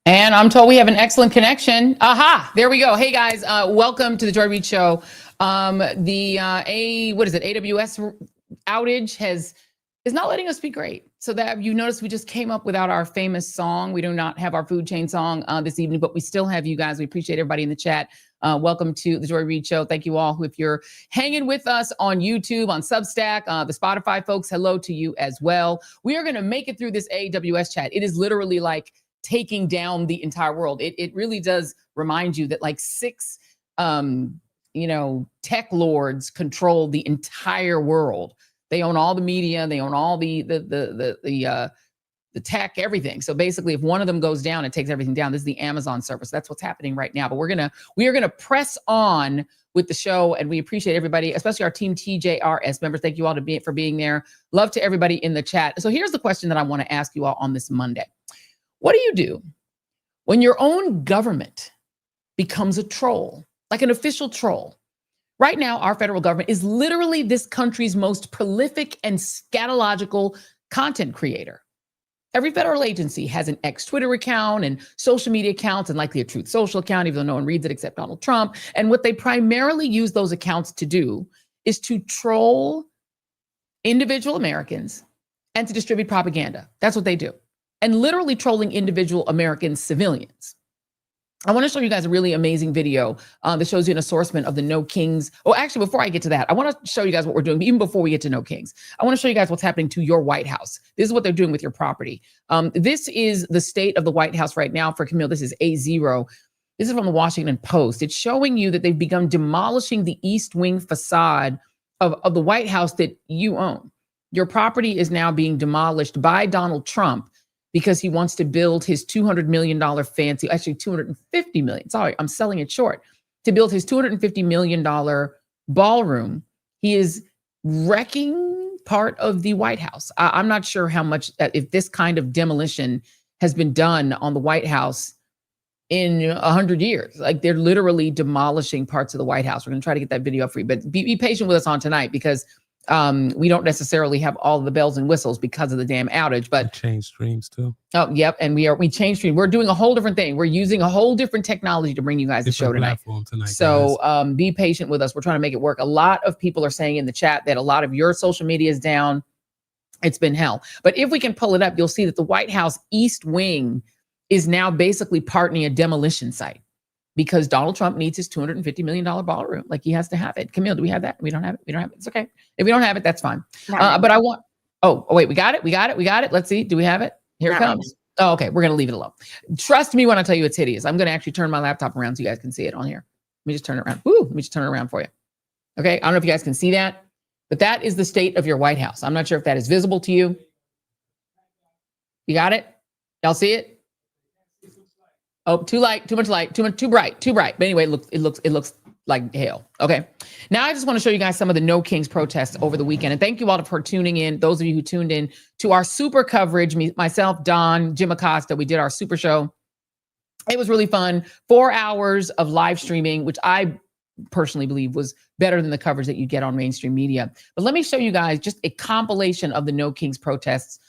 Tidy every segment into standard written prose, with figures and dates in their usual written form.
And I'm told we have an excellent connection. Aha, there we go. Hey guys, welcome to the Joy Reid Show. AWS outage is not letting us be great. So that you notice we just came up without our famous song. We do not have our food chain song this evening, but we still have you guys. We appreciate everybody in the chat. Welcome to the Joy Reid Show. Thank you all. If you're hanging with us on YouTube, on Substack, the Spotify folks, hello to you as well. We are going to make it through this AWS chat. It is literally like taking down the entire world. It really does remind you that like six, tech lords control the entire world. They own all the media. They own all the tech, everything. So basically, if one of them goes down, it takes everything down. This is the Amazon service. That's what's happening right now. But we are gonna press on with the show, and we appreciate everybody, especially our Team TJRS members. Thank you all for being there. Love to everybody in the chat. So here's the question that I want to ask you all on this Monday. What do you do when your own government becomes a troll, like an official troll? Right now, our federal government is literally this country's most prolific and scatological content creator. Every federal agency has an ex-Twitter account and social media accounts and likely a Truth Social account, even though no one reads it except Donald Trump. And what they primarily use those accounts to do is to troll individual Americans and to distribute propaganda. That's what they do. And literally trolling individual American civilians. I want to show you guys a really amazing video that shows you an assortment of the No Kings. Oh, actually, before I get to that, I want to show you guys what we're doing. Even before we get to No Kings, I want to show you guys what's happening to your White House. This is what they're doing with your property. This is the state of the White House right now for Camille. This is A0. This is from the Washington Post. It's showing you that they've begun demolishing the East Wing facade of the White House that you own. Your property is now being demolished by Donald Trump because he wants to build his $200 million fancy, actually $250 million. Sorry, I'm selling it short. To build his $250 million ballroom, he is wrecking part of the White House. I'm not sure how much, if this kind of demolition has been done on the White House in 100 years. Like they're literally demolishing parts of the White House. We're going to try to get that video up for you, but be patient with us on tonight because we don't necessarily have all of the bells and whistles because of the damn outage, but change streams too. Oh, yep. And we changed stream. We're doing a whole different thing. We're using a whole different technology to bring you guys the show tonight. So be patient with us. We're trying to make it work. A lot of people are saying in the chat that a lot of your social media is down. It's been hell. But if we can pull it up, you'll see that the White House East Wing is now basically partnering a demolition site. Because Donald Trump needs his $250 million ballroom. Like he has to have it. Camille, do we have that? We don't have it. We don't have it. It's okay. If we don't have it, that's fine. But I want, oh, wait, we got it. We got it. Let's see. Do we have it? Here it comes. Oh, okay. We're going to leave it alone. Trust me when I tell you it's hideous. I'm going to actually turn my laptop around so you guys can see it on here. Let me just turn it around. Let me just turn it around for you. Okay. I don't know if you guys can see that, but that is the state of your White House. I'm not sure if that is visible to you. You got it? Y'all see it? Oh, too light, too much light, too bright. But anyway, it looks like hell. Okay. Now I just want to show you guys some of the No Kings protests over the weekend. And thank you all for tuning in. Those of you who tuned in to our super coverage, myself, Don, Jim Acosta, we did our super show. It was really fun. 4 hours of live streaming, which I personally believe was better than the coverage that you get on mainstream media. But let me show you guys just a compilation of the No Kings protests.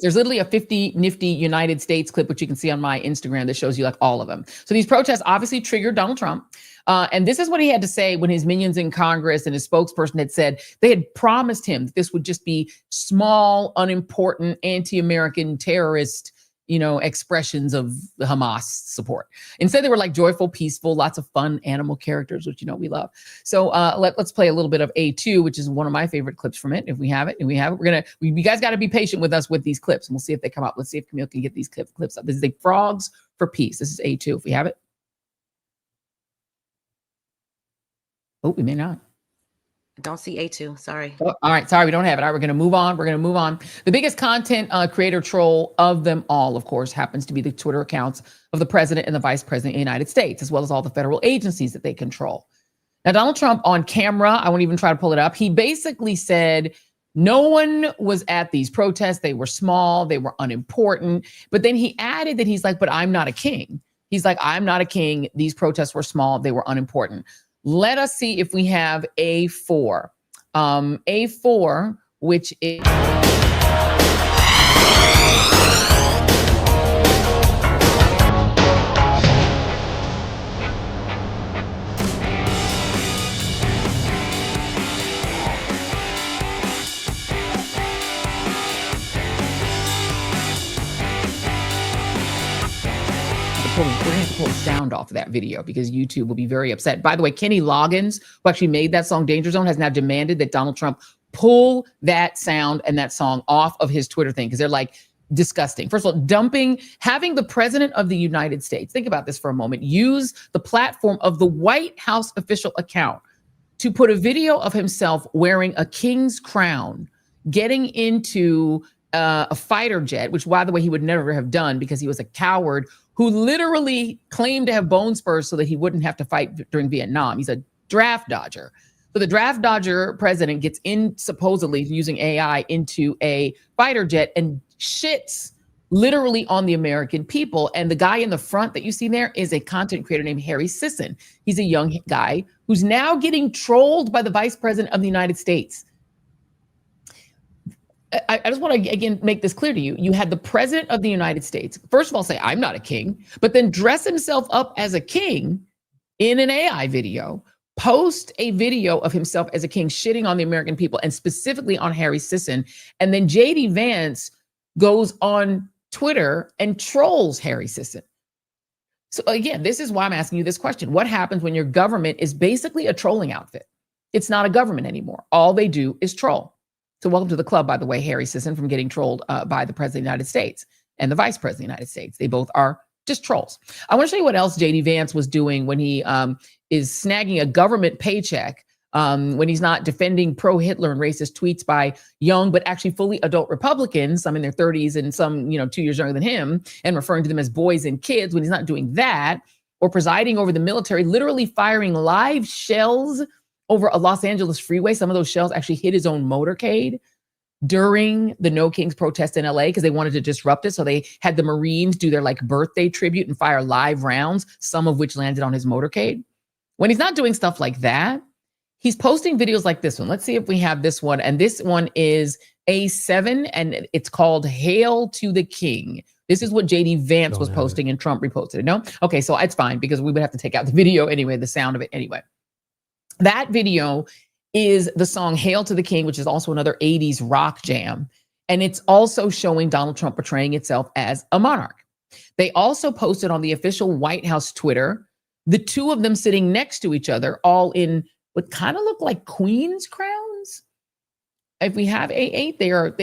There's literally a 50 nifty United States clip, which you can see on my Instagram that shows you like all of them. So these protests obviously triggered Donald Trump. And this is what he had to say when his minions in Congress and his spokesperson had said they had promised him that this would just be small, unimportant, anti-American terrorist, expressions of the Hamas support. Instead, they were like joyful, peaceful, lots of fun animal characters, which we love. So let's play a little bit of A2, which is one of my favorite clips from it. If we have it, you guys got to be patient with us with these clips, and we'll see if they come up. Let's see if Camille can get these clips up. This is the Frogs for Peace. This is A2. If we have it. Oh, we may not. Don't see A2. Sorry. Oh, all right. Sorry, we don't have it. All right, we're going to move on. The biggest content creator troll of them all, of course, happens to be the Twitter accounts of the president and the vice president of the United States, as well as all the federal agencies that they control. Now, Donald Trump on camera, I won't even try to pull it up. He basically said no one was at these protests. They were small. They were unimportant. But then he added that he's like, but I'm not a king. He's like, I'm not a king. These protests were small. They were unimportant. Let us see if we have A4. A4, which is... We're going to have to pull the sound off of that video because YouTube will be very upset. By the way, Kenny Loggins, who actually made that song Danger Zone, has now demanded that Donald Trump pull that sound and that song off of his Twitter thing because they're like disgusting. First of all, having the president of the United States, think about this for a moment, use the platform of the White House official account to put a video of himself wearing a king's crown, getting into a fighter jet, which, by the way, he would never have done because he was a coward who literally claimed to have bone spurs so that he wouldn't have to fight during Vietnam. He's a draft dodger. So the draft dodger president gets in, supposedly using AI, into a fighter jet and shits literally on the American people. And the guy in the front that you see there is a content creator named Harry Sisson. He's a young guy who's now getting trolled by the vice president of the United States. I just want to, again, make this clear to you. You had the president of the United States, first of all, say, I'm not a king, but then dress himself up as a king in an AI video, post a video of himself as a king shitting on the American people and specifically on Harry Sisson. And then JD Vance goes on Twitter and trolls Harry Sisson. So again, this is why I'm asking you this question. What happens when your government is basically a trolling outfit? It's not a government anymore. All they do is troll. So welcome to the club, by the way, Harry Sisson, from getting trolled by the president of the United States and the vice president of the United States. They both are just trolls. I want to show you what else JD Vance was doing when he is snagging a government paycheck, when he's not defending pro-Hitler and racist tweets by young, but actually fully adult Republicans, some in their 30s and some, 2 years younger than him, and referring to them as boys and kids when he's not doing that, or presiding over the military, literally firing live shells over a Los Angeles freeway. Some of those shells actually hit his own motorcade during the No Kings protest in LA because they wanted to disrupt it. So they had the Marines do their birthday tribute and fire live rounds, some of which landed on his motorcade. When he's not doing stuff like that, he's posting videos like this one. Let's see if we have this one. And this one is A7 and it's called Hail to the King. This is what JD Vance was posting and Trump reposted it. No? Okay, so it's fine because we would have to take out the video anyway, the sound of it anyway. That video is the song Hail to the King, which is also another 80s rock jam. And it's also showing Donald Trump portraying itself as a monarch. They also posted on the official White House Twitter, the two of them sitting next to each other, all in what kind of look like queen's crowns. If we have A8 there,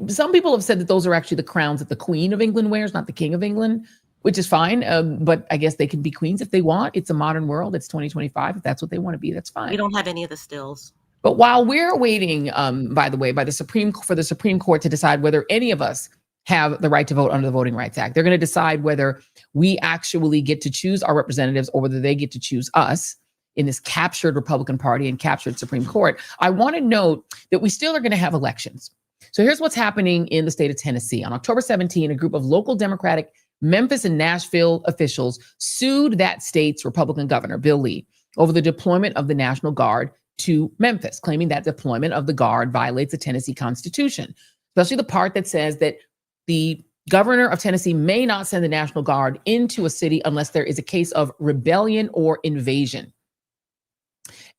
some people have said that those are actually the crowns that the Queen of England wears, not the King of England, which is fine. But I guess they can be queens if they want. It's a modern world. It's 2025. If that's what they want to be, that's fine. We don't have any of the stills. But while we're waiting, by the way, for the Supreme Court to decide whether any of us have the right to vote under the Voting Rights Act, they're going to decide whether we actually get to choose our representatives or whether they get to choose us in this captured Republican Party and captured Supreme Court. I want to note that we still are going to have elections. So here's what's happening in the state of Tennessee. On October 17, a group of local Democratic Memphis and Nashville officials sued that state's Republican governor, Bill Lee, over the deployment of the National Guard to Memphis, claiming that deployment of the Guard violates the Tennessee Constitution, especially the part that says that the governor of Tennessee may not send the National Guard into a city unless there is a case of rebellion or invasion.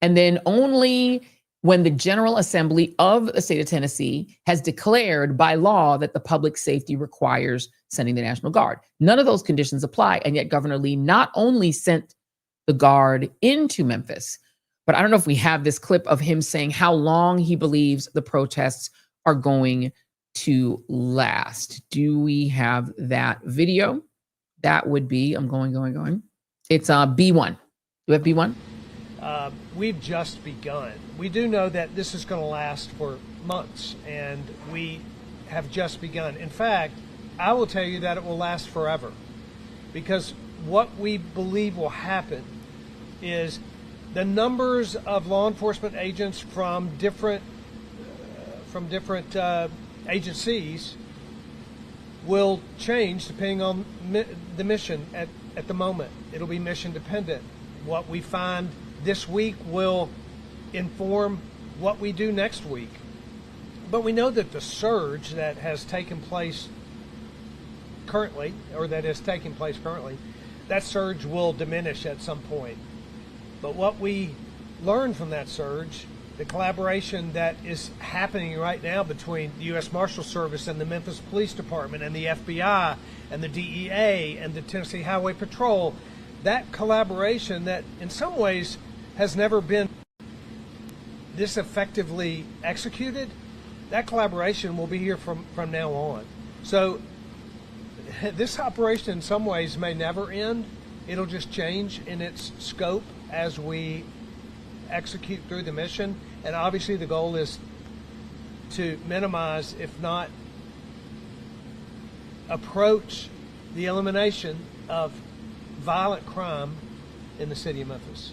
And then only when the General Assembly of the state of Tennessee has declared by law that the public safety requires sending the National Guard. None of those conditions apply. And yet Governor Lee not only sent the Guard into Memphis, but I don't know if we have this clip of him saying how long he believes the protests are going to last. Do we have that video? That would be, I'm going. It's B1. Do we have B1? We've just begun. We do know that this is going to last for months, and we have just begun. In fact, I will tell you that it will last forever, because what we believe will happen is the numbers of law enforcement agents from different agencies will change depending on the mission at the moment. It'll be mission dependent. What we find this week will inform what we do next week. But we know that the surge that has taken place currently, that surge will diminish at some point. But what we learned from that surge, the collaboration that is happening right now between the U.S. Marshal Service and the Memphis Police Department and the FBI and the DEA and the Tennessee Highway Patrol, that collaboration that in some ways has never been this effectively executed, that collaboration will be here from now on. So this operation in some ways may never end. It'll just change in its scope as we execute through the mission. And obviously the goal is to minimize, if not approach, the elimination of violent crime in the city of Memphis.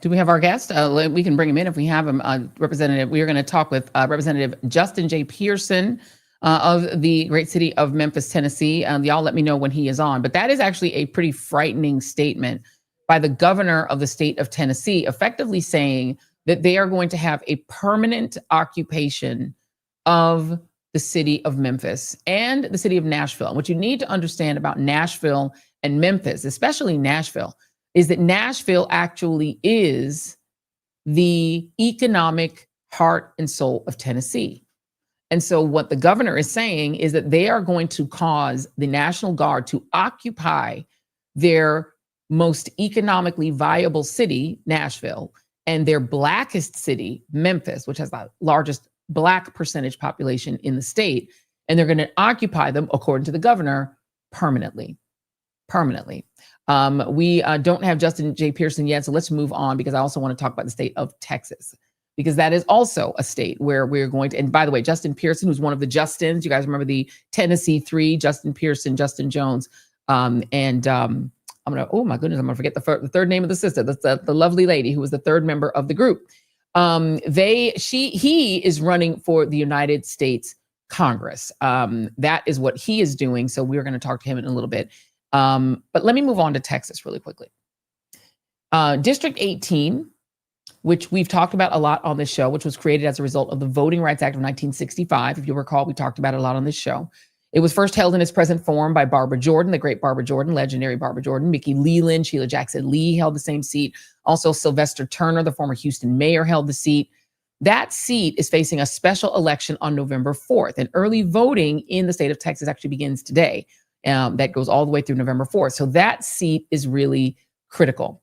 Do we have our guest? We can bring him in if we have him. Representative, we are going to talk with Representative Justin J. Pearson of the great city of Memphis, Tennessee. Y'all let me know when he is on. But that is actually a pretty frightening statement by the governor of the state of Tennessee, effectively saying that they are going to have a permanent occupation of the city of Memphis and the city of Nashville. And what you need to understand about Nashville and Memphis, especially Nashville, is that Nashville actually is the economic heart and soul of Tennessee. And so what the governor is saying is that they are going to cause the National Guard to occupy their most economically viable city, Nashville, and their blackest city, Memphis, which has the largest Black percentage population in the state. And they're going to occupy them, according to the governor, permanently. We don't have Justin J. Pearson yet, so let's move on, because I also want to talk about the state of Texas, because that is also a state where we're going to, and by the way, Justin Pearson, who's one of the Justins, you guys remember the Tennessee Three, Justin Pearson, Justin Jones, I'm gonna, oh my goodness, I'm gonna forget the third name of the sister. That's the lovely lady who was the third member of the group. He is running for the United States Congress. That is what he is doing. So we're going to talk to him in a little bit. But let me move on to Texas really quickly. District 18, which we've talked about a lot on this show, which was created as a result of the Voting Rights Act of 1965. If you'll recall, we talked about it a lot on this show. It was first held in its present form by Barbara Jordan, the great Barbara Jordan, legendary Barbara Jordan. Mickey Leland, Sheila Jackson Lee held the same seat. Also, Sylvester Turner, the former Houston mayor, held the seat. That seat is facing a special election on November 4th. And early voting in the state of Texas actually begins today. That goes all the way through November 4th. So that seat is really critical.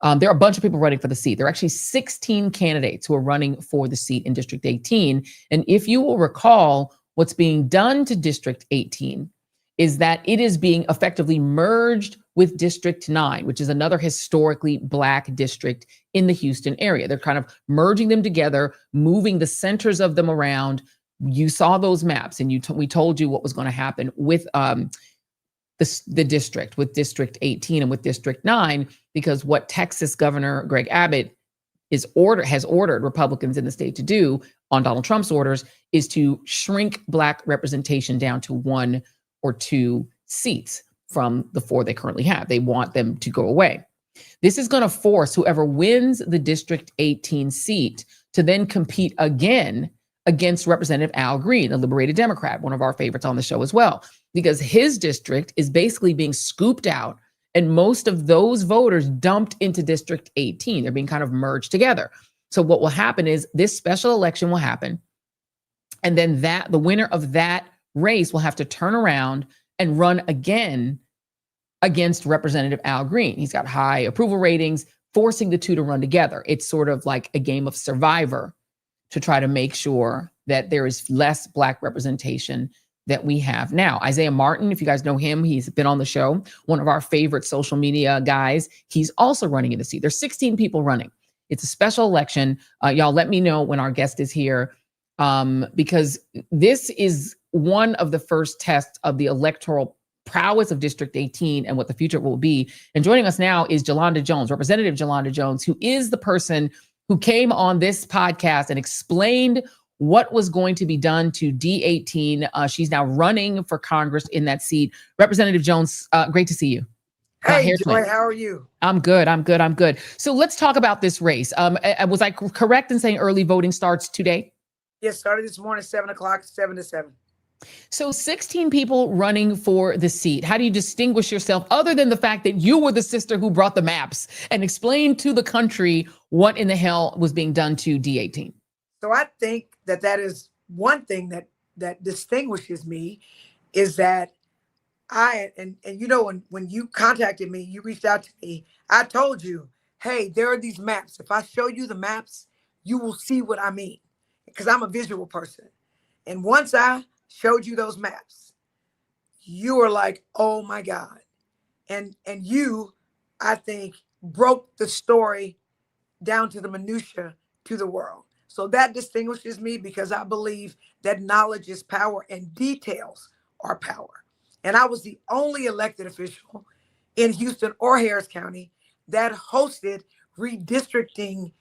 There are a bunch of people running for the seat. There are actually 16 candidates who are running for the seat in District 18. And if you will recall, what's being done to District 18 is that it is being effectively merged with District 9, which is another historically Black district in the Houston area. They're kind of merging them together, moving the centers of them around. You saw those maps, and we told you what was going to happen with the district, with District 18 and with District 9, because what Texas Governor Greg Abbott has ordered Republicans in the state to do on Donald Trump's orders is to shrink Black representation down to 1 or 2 seats from the 4 they currently have. They want them to go away. This is going to force whoever wins the District 18 seat to then compete again against Representative Al Green, the liberated Democrat, one of our favorites on the show as well, because his district is basically being scooped out and most of those voters dumped into District 18. They're being kind of merged together. So what will happen is this special election will happen. And then the winner of that race will have to turn around and run again against Representative Al Green. He's got high approval ratings, forcing the two to run together. It's sort of like a game of Survivor to try to make sure that there is less Black representation that we have now. Isaiah Martin, if you guys know him, he's been on the show, one of our favorite social media guys. He's also running in the seat. There's 16 people running. It's a special election. Y'all let me know when our guest is here, because this is one of the first tests of the electoral prowess of District 18 and what the future will be. And joining us now is Jolanda Jones, Representative Jolanda Jones, who is the person who came on this podcast and explained what was going to be done to D18. She's now running for Congress in that seat. Representative Jones, great to see you. My Hey, hair Joy, plant. how are you? I'm good. I'm good. I'm good. So let's talk about this race. Was I correct in saying early voting starts today? Yes, started this morning, 7 o'clock, 7 to 7. So 16 people running for the seat. How do you distinguish yourself other than the fact that you were the sister who brought the maps and explained to the country what in the hell was being done to D18? So I think that is one thing that distinguishes me is that and when you contacted me, you reached out to me, I told you, hey, there are these maps. If I show you the maps, you will see what I mean, because I'm a visual person. And once I showed you those maps, you were like, oh my God. And you, I think, broke the story down to the minutia to the world. So that distinguishes me, because I believe that knowledge is power and details are power. And I was the only elected official in Houston or Harris County that hosted redistricting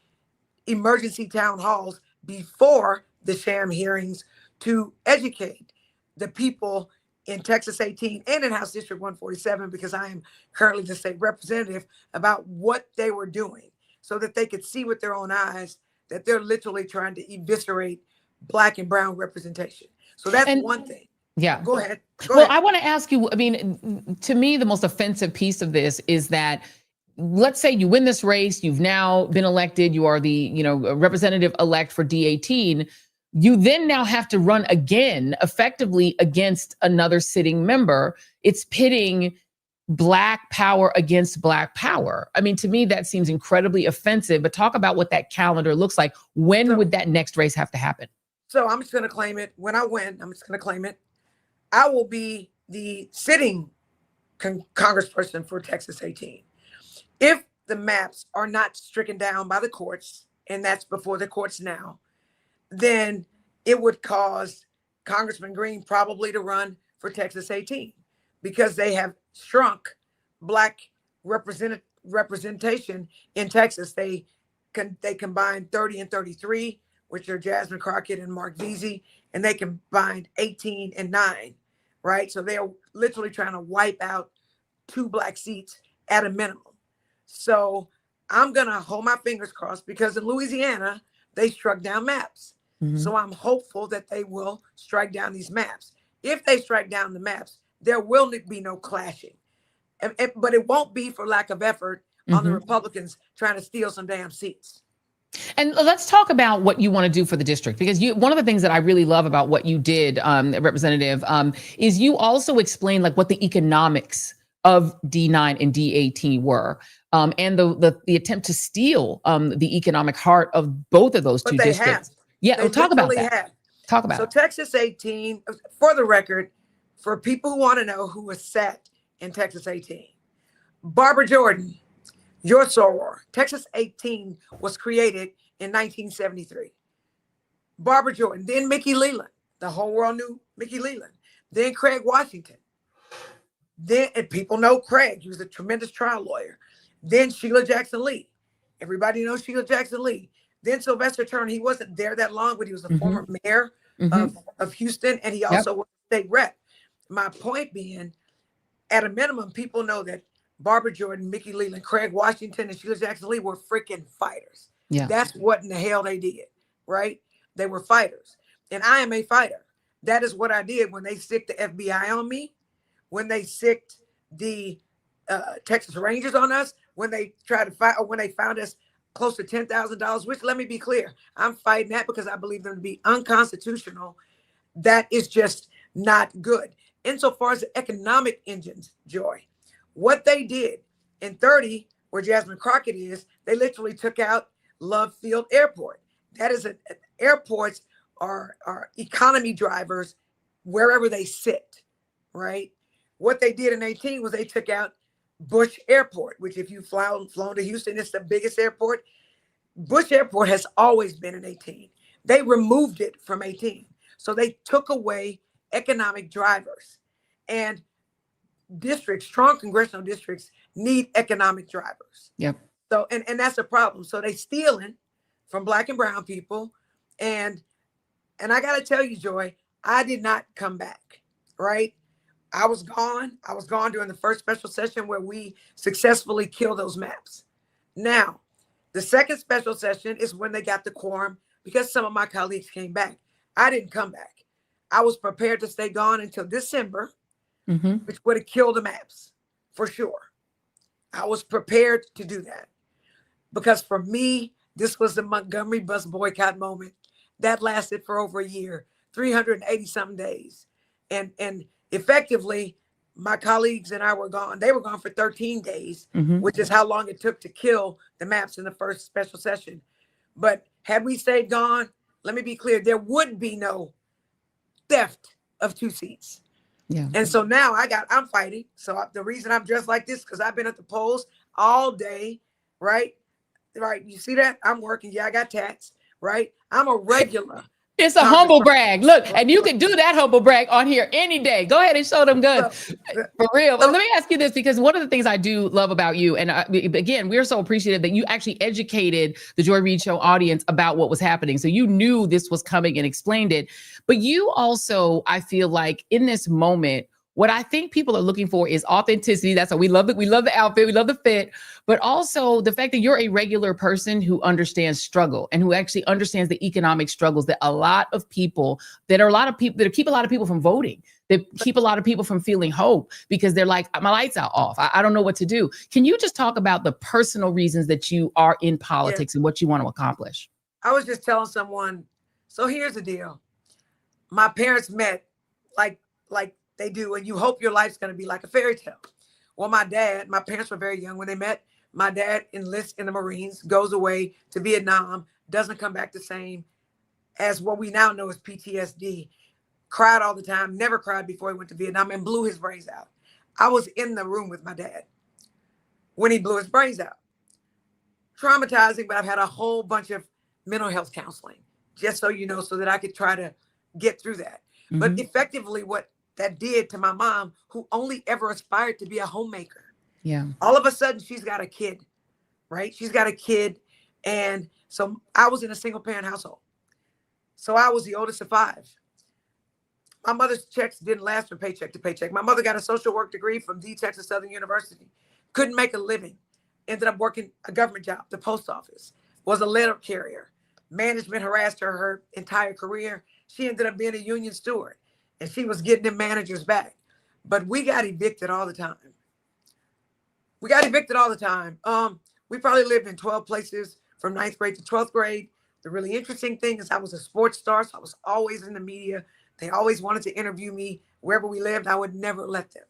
emergency town halls before the sham hearings to educate the people in Texas 18 and in House District 147, because I am currently the state representative, about what they were doing, so that they could see with their own eyes that they're literally trying to eviscerate Black and brown representation. So that's one thing. Yeah. Go ahead. Well, I want to ask you, I mean, to me, the most offensive piece of this is that, let's say you win this race, you've now been elected, you are the, representative elect for D18. You then now have to run again, effectively against another sitting member. It's pitting Black power against Black power. I mean, to me, that seems incredibly offensive, but talk about what that calendar looks like. When would that next race have to happen? So I'm just going to claim it. When I win, I'm just going to claim it. I will be the sitting congressperson for Texas 18. If the maps are not stricken down by the courts, and that's before the courts now, then it would cause Congressman Green probably to run for Texas 18, because they have shrunk Black representation in Texas. They combined 30 and 33, which are Jasmine Crockett and Mark Veazey, and they combined 18 and 9, right? So they are literally trying to wipe out 2 Black seats at a minimum. So I'm going to hold my fingers crossed, because in Louisiana, they struck down maps. Mm-hmm. So I'm hopeful that they will strike down these maps. If they strike down the maps, there will be no clashing. But it won't be for lack of effort on the Republicans trying to steal some damn seats. And let's talk about what you want to do for the district, because one of the things that I really love about what you did, Representative, is you also explained like what the economics of D9 and D18 were, and the attempt to steal the economic heart of both of those two districts. Yeah, talk about that. Talk about it. So Texas 18, for the record, for people who want to know who was sat in Texas 18, Barbara Jordan, your soror. Texas 18 was created in 1973. Barbara Jordan, then Mickey Leland. The whole world knew Mickey Leland. Then Craig Washington. And people know Craig. He was a tremendous trial lawyer. Then Sheila Jackson Lee. Everybody knows Sheila Jackson Lee. Then Sylvester Turner. He wasn't there that long, but he was a former mayor of Houston, and he also was a state rep. My point being, at a minimum, people know that Barbara Jordan, Mickey Leland, Craig Washington, and Sheila Jackson Lee were freaking fighters. Yeah. That's what in the hell they did, right? They were fighters. And I am a fighter. That is what I did when they sicked the FBI on me, when they sicked the Texas Rangers on us, when they tried to fight, or when they found us close to $10,000, which, let me be clear, I'm fighting that because I believe them to be unconstitutional. That is just not good. Insofar as the economic engines, Joy, what they did in 30, where Jasmine Crockett is, they literally took out Love Field Airport. That is airports are economy drivers wherever they sit, right? What they did in 18 was they took out Bush Airport, which, if you've flown to Houston, it's the biggest airport. Bush Airport has always been in 18. They removed it from 18. So they took away economic drivers. And districts, strong congressional districts, need economic drivers. Yep. So, and that's a problem. So they stealing from Black and brown people. And I got to tell you, Joy, I did not come back, right? I was gone. I was gone during the first special session where we successfully killed those maps. Now, the second special session is when they got the quorum because some of my colleagues came back. I didn't come back. I was prepared to stay gone until December, which would have killed the maps for sure. I was prepared to do that because for me, this was the Montgomery bus boycott moment that lasted for over a year, 380 something days. And effectively, my colleagues and I were gone. They were gone for 13 days, which is how long it took to kill the maps in the first special session. But had we stayed gone, let me be clear, there would be no theft of 2 seats. Yeah. And so now I'm fighting. So the reason I'm dressed like this, because I've been at the polls all day, right? Right. You see that? I'm working. Yeah, I got tats, right? I'm a regular. It's a humble brag. Look, and you can do that humble brag on here any day. Go ahead and show them guns. For real. But let me ask you this, because one of the things I do love about you, and again, we're so appreciative that you actually educated the Joy Reid Show audience about what was happening. So you knew this was coming and explained it. But you also, I feel like in this moment, what I think people are looking for is authenticity. That's why we love it. We love the outfit. We love the fit, but also the fact that you're a regular person who understands struggle and who actually understands the economic struggles that keep a lot of people from voting, that keep a lot of people from feeling hope because they're like, my lights are off. I don't know what to do. Can you just talk about the personal reasons that you are in politics and what you want to accomplish? I was just telling someone, so here's the deal. My parents met like they do, and you hope your life's going to be like a fairy tale. Well, my parents were very young when they met. My dad enlists in the Marines, goes away to Vietnam, doesn't come back the same as what we now know as PTSD. Cried all the time, never cried before he went to Vietnam, and blew his brains out. I was in the room with my dad when he blew his brains out. Traumatizing, but I've had a whole bunch of mental health counseling, just so you know, so that I could try to get through that. But effectively, what that did to my mom, who only ever aspired to be a homemaker. Yeah. All of a sudden, she's got a kid, right? She's got a kid. And so I was in a single parent household. So I was the oldest of 5. My mother's checks didn't last from paycheck to paycheck. My mother got a social work degree from the Texas Southern University. Couldn't make a living. Ended up working a government job, the post office. Was a letter carrier. Management harassed her entire career. She ended up being a union steward. And she was getting them managers back. But we got evicted all the time. We probably lived in 12 places from 9th grade to 12th grade. The really interesting thing is I was a sports star, so I was always in the media. They always wanted to interview me wherever we lived. I would never let them,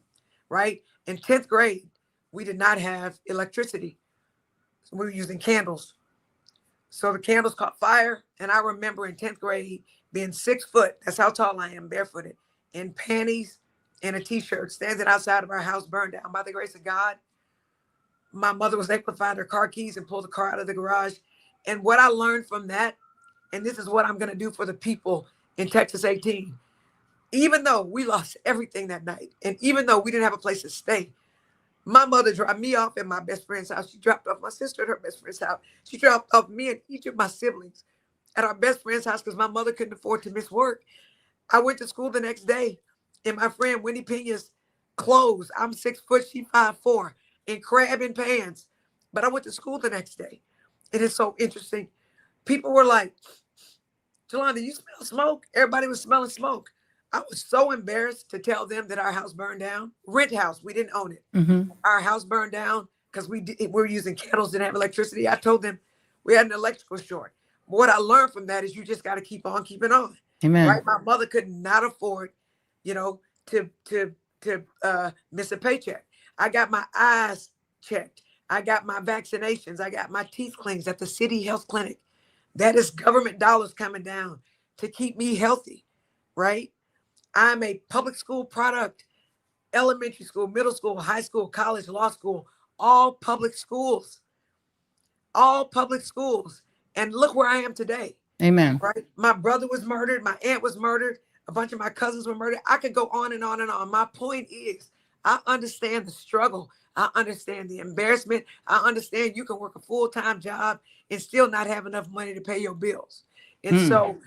right? In 10th grade, we did not have electricity. So we were using candles. So the candles caught fire. And I remember in 10th grade, being 6 foot, that's how tall I am, barefooted, in panties and a t-shirt, standing outside of our house burned down. By the grace of God, my mother was able to find her car keys and pull the car out of the garage. And what I learned from that, and this is what I'm going to do for the people in Texas 18, even though we lost everything that night, and even though we didn't have a place to stay, my mother dropped me off at my best friend's house. She dropped off my sister at her best friend's house. She dropped off me and each of my siblings at our best friend's house because my mother couldn't afford to miss work. I went to school the next day in my friend Winnie Pena's clothes. I'm 6 foot, she 5'4", in crab and pants. But I went to school the next day. It is so interesting. People were like, Jolanda, you smell smoke? Everybody was smelling smoke. I was so embarrassed to tell them that our house burned down. Rent house, we didn't own it. Our house burned down because we were using candles, didn't have electricity. I told them we had an electrical short. What I learned from that is you just got to keep on keeping on. Amen. Right? My mother could not afford, to miss a paycheck. I got my eyes checked. I got my vaccinations. I got my teeth cleans at the city health clinic. That is government dollars coming down to keep me healthy, right? I'm a public school product, elementary school, middle school, high school, college, law school, all public schools. And look where I am today. Amen. Right? My brother was murdered. My aunt was murdered. A bunch of my cousins were murdered. I could go on and on and on. My point is, I understand the struggle. I understand the embarrassment. I understand you can work a full-time job and still not have enough money to pay your bills. And so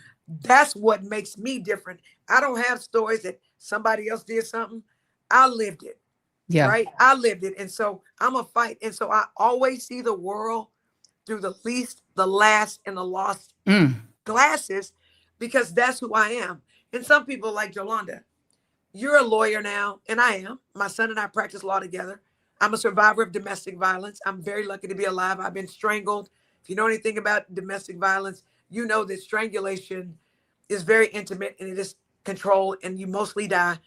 that's what makes me different. I don't have stories that somebody else did something. I lived it. Yeah. Right. I lived it. And so I'm a fight. And so I always see the world through the least, the last, and the lost glasses, because that's who I am. And some people like Jolanda, you're a lawyer now, and I am. My son and I practice law together. I'm a survivor of domestic violence. I'm very lucky to be alive. I've been strangled. If you know anything about domestic violence, you know that strangulation is very intimate and it is controlled and you mostly die.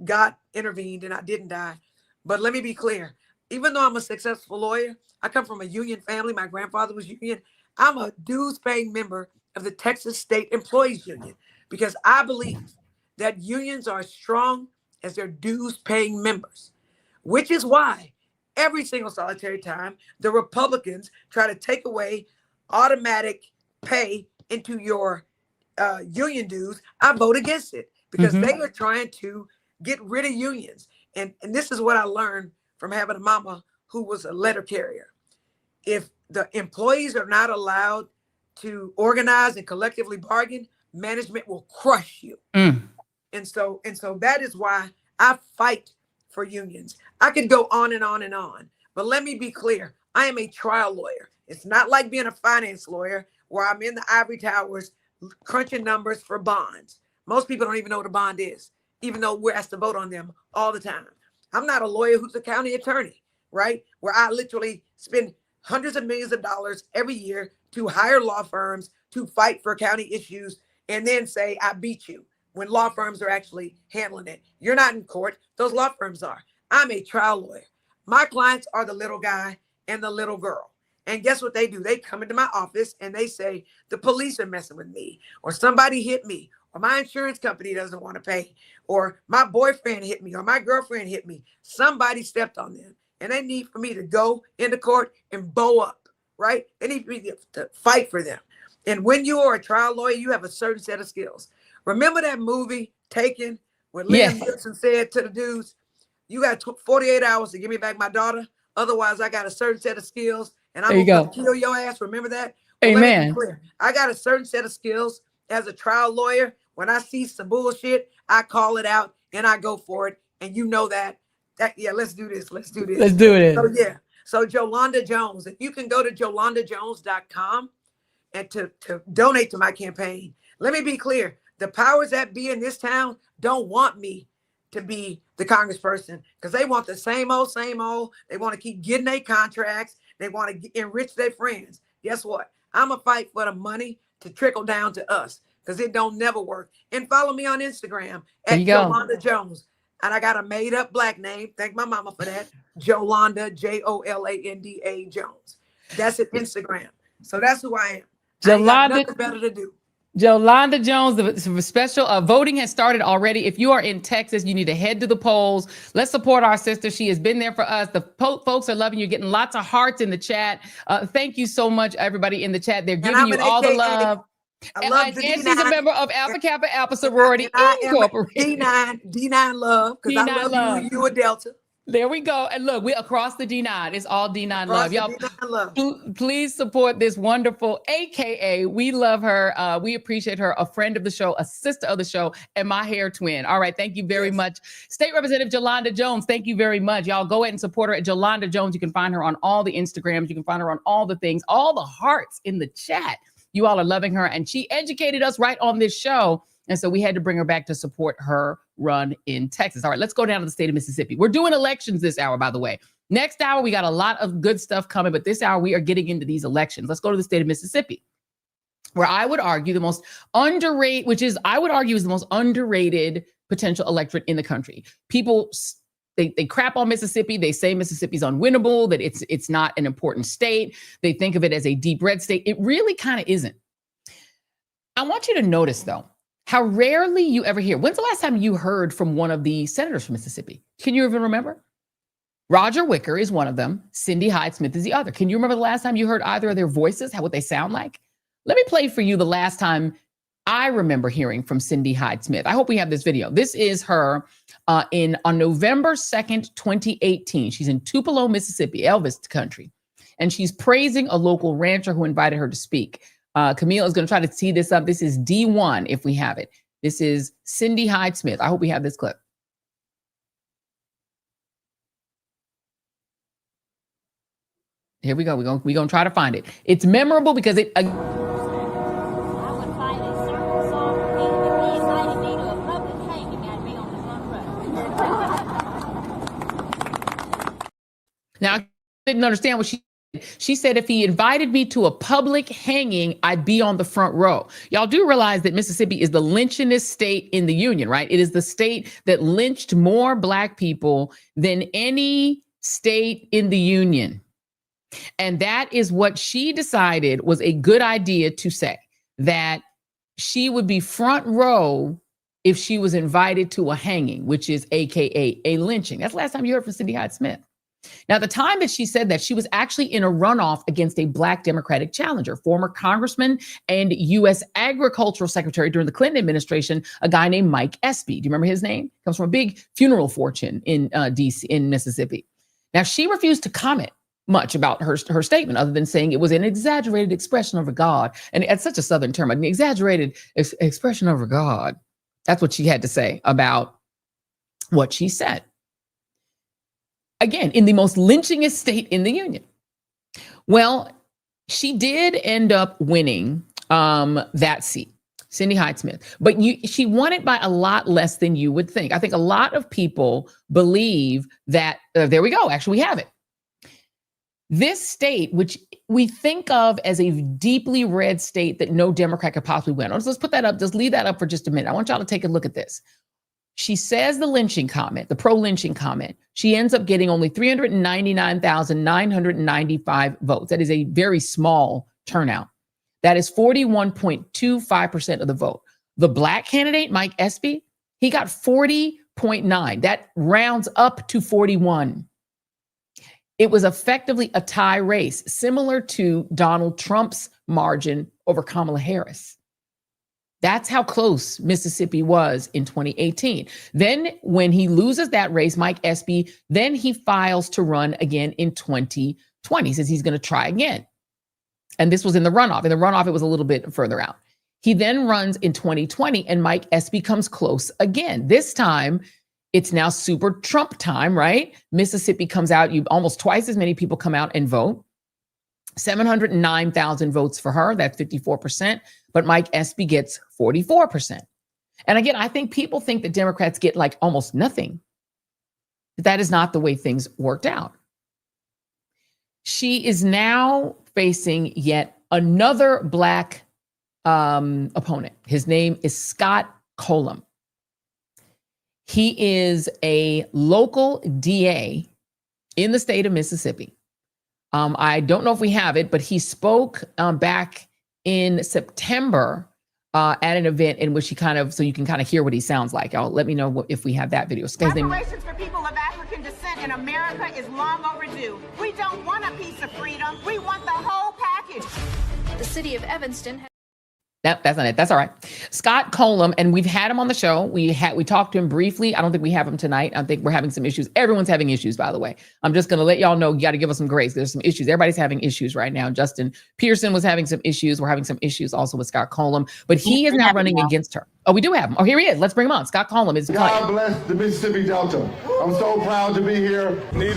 God intervened and I didn't die. But let me be clear. Even though I'm a successful lawyer, I come from a union family. My grandfather was union. I'm a dues-paying member of the Texas State Employees Union because I believe that unions are as strong as their dues-paying members, which is why every single solitary time the Republicans try to take away automatic pay into your union dues, I vote against it because they are trying to get rid of unions. And this is what I learned from having a mama who was a letter carrier. If the employees are not allowed to organize and collectively bargain, management will crush you. And so that is why I fight for unions. I could go on and on and on, but let me be clear. I am a trial lawyer. It's not like being a finance lawyer where I'm in the ivory towers crunching numbers for bonds. Most people don't even know what a bond is, even though we're asked to vote on them all the time. I'm not a lawyer who's a county attorney, right? Where I literally spend hundreds of millions of dollars every year to hire law firms to fight for county issues and then say, I beat you, when law firms are actually handling it. You're not in court. Those law firms are. I'm a trial lawyer. My clients are the little guy and the little girl. And guess what they do? They come into my office and they say, the police are messing with me, or somebody hit me, or my insurance company doesn't want to pay, or my boyfriend hit me, or my girlfriend hit me. Somebody stepped on them and they need for me to go into court and bow up, right? They need me to fight for them. And when you are a trial lawyer, you have a certain set of skills. Remember that movie Taken, where Liam Neeson said to the dudes, you got 48 hours to give me back my daughter. Otherwise, I got a certain set of skills and I'm going to kill your ass. Remember that? Well, Amen. Let me be clear. I got a certain set of skills as a trial lawyer. When I see some bullshit, I call it out and I go for it. And you know that yeah, let's do this. Let's do this. Let's do it. So yeah. So Jolanda Jones, if you can go to jolandajones.com and to donate to my campaign. Let me be clear. The powers that be in this town don't want me to be the congressperson because they want the same old, same old. They want to keep getting their contracts. They want to enrich their friends. Guess what? I'm going to fight for the money to trickle down to us because it don't never work. And follow me on Instagram at Jolanda Jones. And I got a made up black name. Thank my mama for that. Jolanda, Jolanda Jones. That's at Instagram. So that's who I am. I ain't got nothing better to do. Jolanda Jones, the special voting has started already. If you are in Texas, you need to head to the polls. Let's support our sister. She has been there for us. The folks are loving you, getting lots of hearts in the chat. Thank you so much, everybody in the chat. They're giving you all the love. And she's a member of Alpha Kappa Alpha Sorority Incorporated. D9 love, because I love you a Delta. There we go. And look, we're across the D9. It's all D9 love. Y'all, D9 love. Please support this wonderful AKA. We love her. We appreciate her. A friend of the show, a sister of the show, and my hair twin. All right. Thank you very much. State Representative Jolanda Jones. Thank you very much. Y'all go ahead and support her at Jolanda Jones. You can find her on all the Instagrams. You can find her on all the things, all the hearts in the chat. You all are loving her. And she educated us right on this show. And so we had to bring her back to support her run in Texas. All right, let's go down to the state of Mississippi. We're doing elections this hour, by the way. Next hour, we got a lot of good stuff coming, but this hour we are getting into these elections. Let's go to the state of Mississippi, where I would argue the most underrated, which is, I would argue is the most underrated potential electorate in the country. People, they crap on Mississippi. They say Mississippi's unwinnable, that it's not an important state. They think of it as a deep red state. It really kind of isn't. I want you to notice, though, how rarely you ever hear. When's the last time you heard from one of the senators from Mississippi? Can you even remember? Roger Wicker is one of them. Cindy Hyde-Smith is the other. Can you remember the last time you heard either of their voices, what they sound like? Let me play for you the last time I remember hearing from Cindy Hyde-Smith. I hope we have this video. This is her on November 2nd, 2018. She's in Tupelo, Mississippi, Elvis country. And she's praising a local rancher who invited her to speak. Camille is going to try to tee this up. This is D1 if we have it. This is Cindy Hyde-Smith. I hope we have this clip. Here we go. We're gonna try to find it. It's memorable because it. I would fight a circle song for me if he invited me to a public hanging and be on the front row. Now, I didn't understand what she said. She said if he invited me to a public hanging, I'd be on the front row. Y'all do realize that Mississippi is the lynchingest state in the union, right? It is the state that lynched more Black people than any state in the union. And that is what she decided was a good idea to say, that she would be front row if she was invited to a hanging, which is AKA a lynching. That's the last time you heard from Cindy Hyde-Smith. Now, the time that she said that, she was actually in a runoff against a Black Democratic challenger, former congressman and U.S. Agricultural Secretary during the Clinton administration, a guy named Mike Espy. Do you remember his name? Comes from a big funeral fortune in DC, in Mississippi. Now, she refused to comment much about her statement, other than saying it was an exaggerated expression of God. And it's such a Southern term, an exaggerated expression of God. That's what she had to say about what she said. Again, in the most lynchingest state in the union. Well, she did end up winning that seat, Cindy Hyde-Smith, but she won it by a lot less than you would think. I think a lot of people believe that, there we go, actually we have it. This state, which we think of as a deeply red state that no Democrat could possibly win. Let's put that up, just leave that up for just a minute. I want y'all to take a look at this. She says the lynching comment, the pro-lynching comment, she ends up getting only 399,995 votes. That is a very small turnout. That is 41.25% of the vote. The Black candidate, Mike Espy, he got 40.9. That rounds up to 41. It was effectively a tie race, similar to Donald Trump's margin over Kamala Harris. That's how close Mississippi was in 2018. Then when he loses that race, Mike Espy, then he files to run again in 2020. He says he's going to try again. And this was in the runoff. In the runoff, it was a little bit further out. He then runs in 2020 and Mike Espy comes close again. This time, it's now super Trump time, right? Mississippi comes out, almost twice as many people come out and vote. 709,000 votes for her, that's 54%, but Mike Espy gets 44%. And again, I think people think that Democrats get like almost nothing. That is not the way things worked out. She is now facing yet another Black opponent. His name is Scott Colum. He is a local DA in the state of Mississippi. I don't know if we have it, but he spoke back in September at an event in which he so you can kind of hear what he sounds like. Let me know if we have that video. Reparations for people of African descent in America is long overdue. We don't want a piece of freedom. We want the whole package. The city of Evanston. That's not it. That's all right. Scott Colum, and we've had him on the show. We talked to him briefly. I don't think we have him tonight. I think we're having some issues. Everyone's having issues, by the way. I'm just going to let y'all know, you got to give us some grace. There's some issues. Everybody's having issues right now. Justin Pearson was having some issues. We're having some issues also with Scott Colum, but he is now running against her. Oh, we do have him. Oh, here he is. Let's bring him on. Scott Colum is. God bless the Mississippi Delta. I'm so proud to be here. Need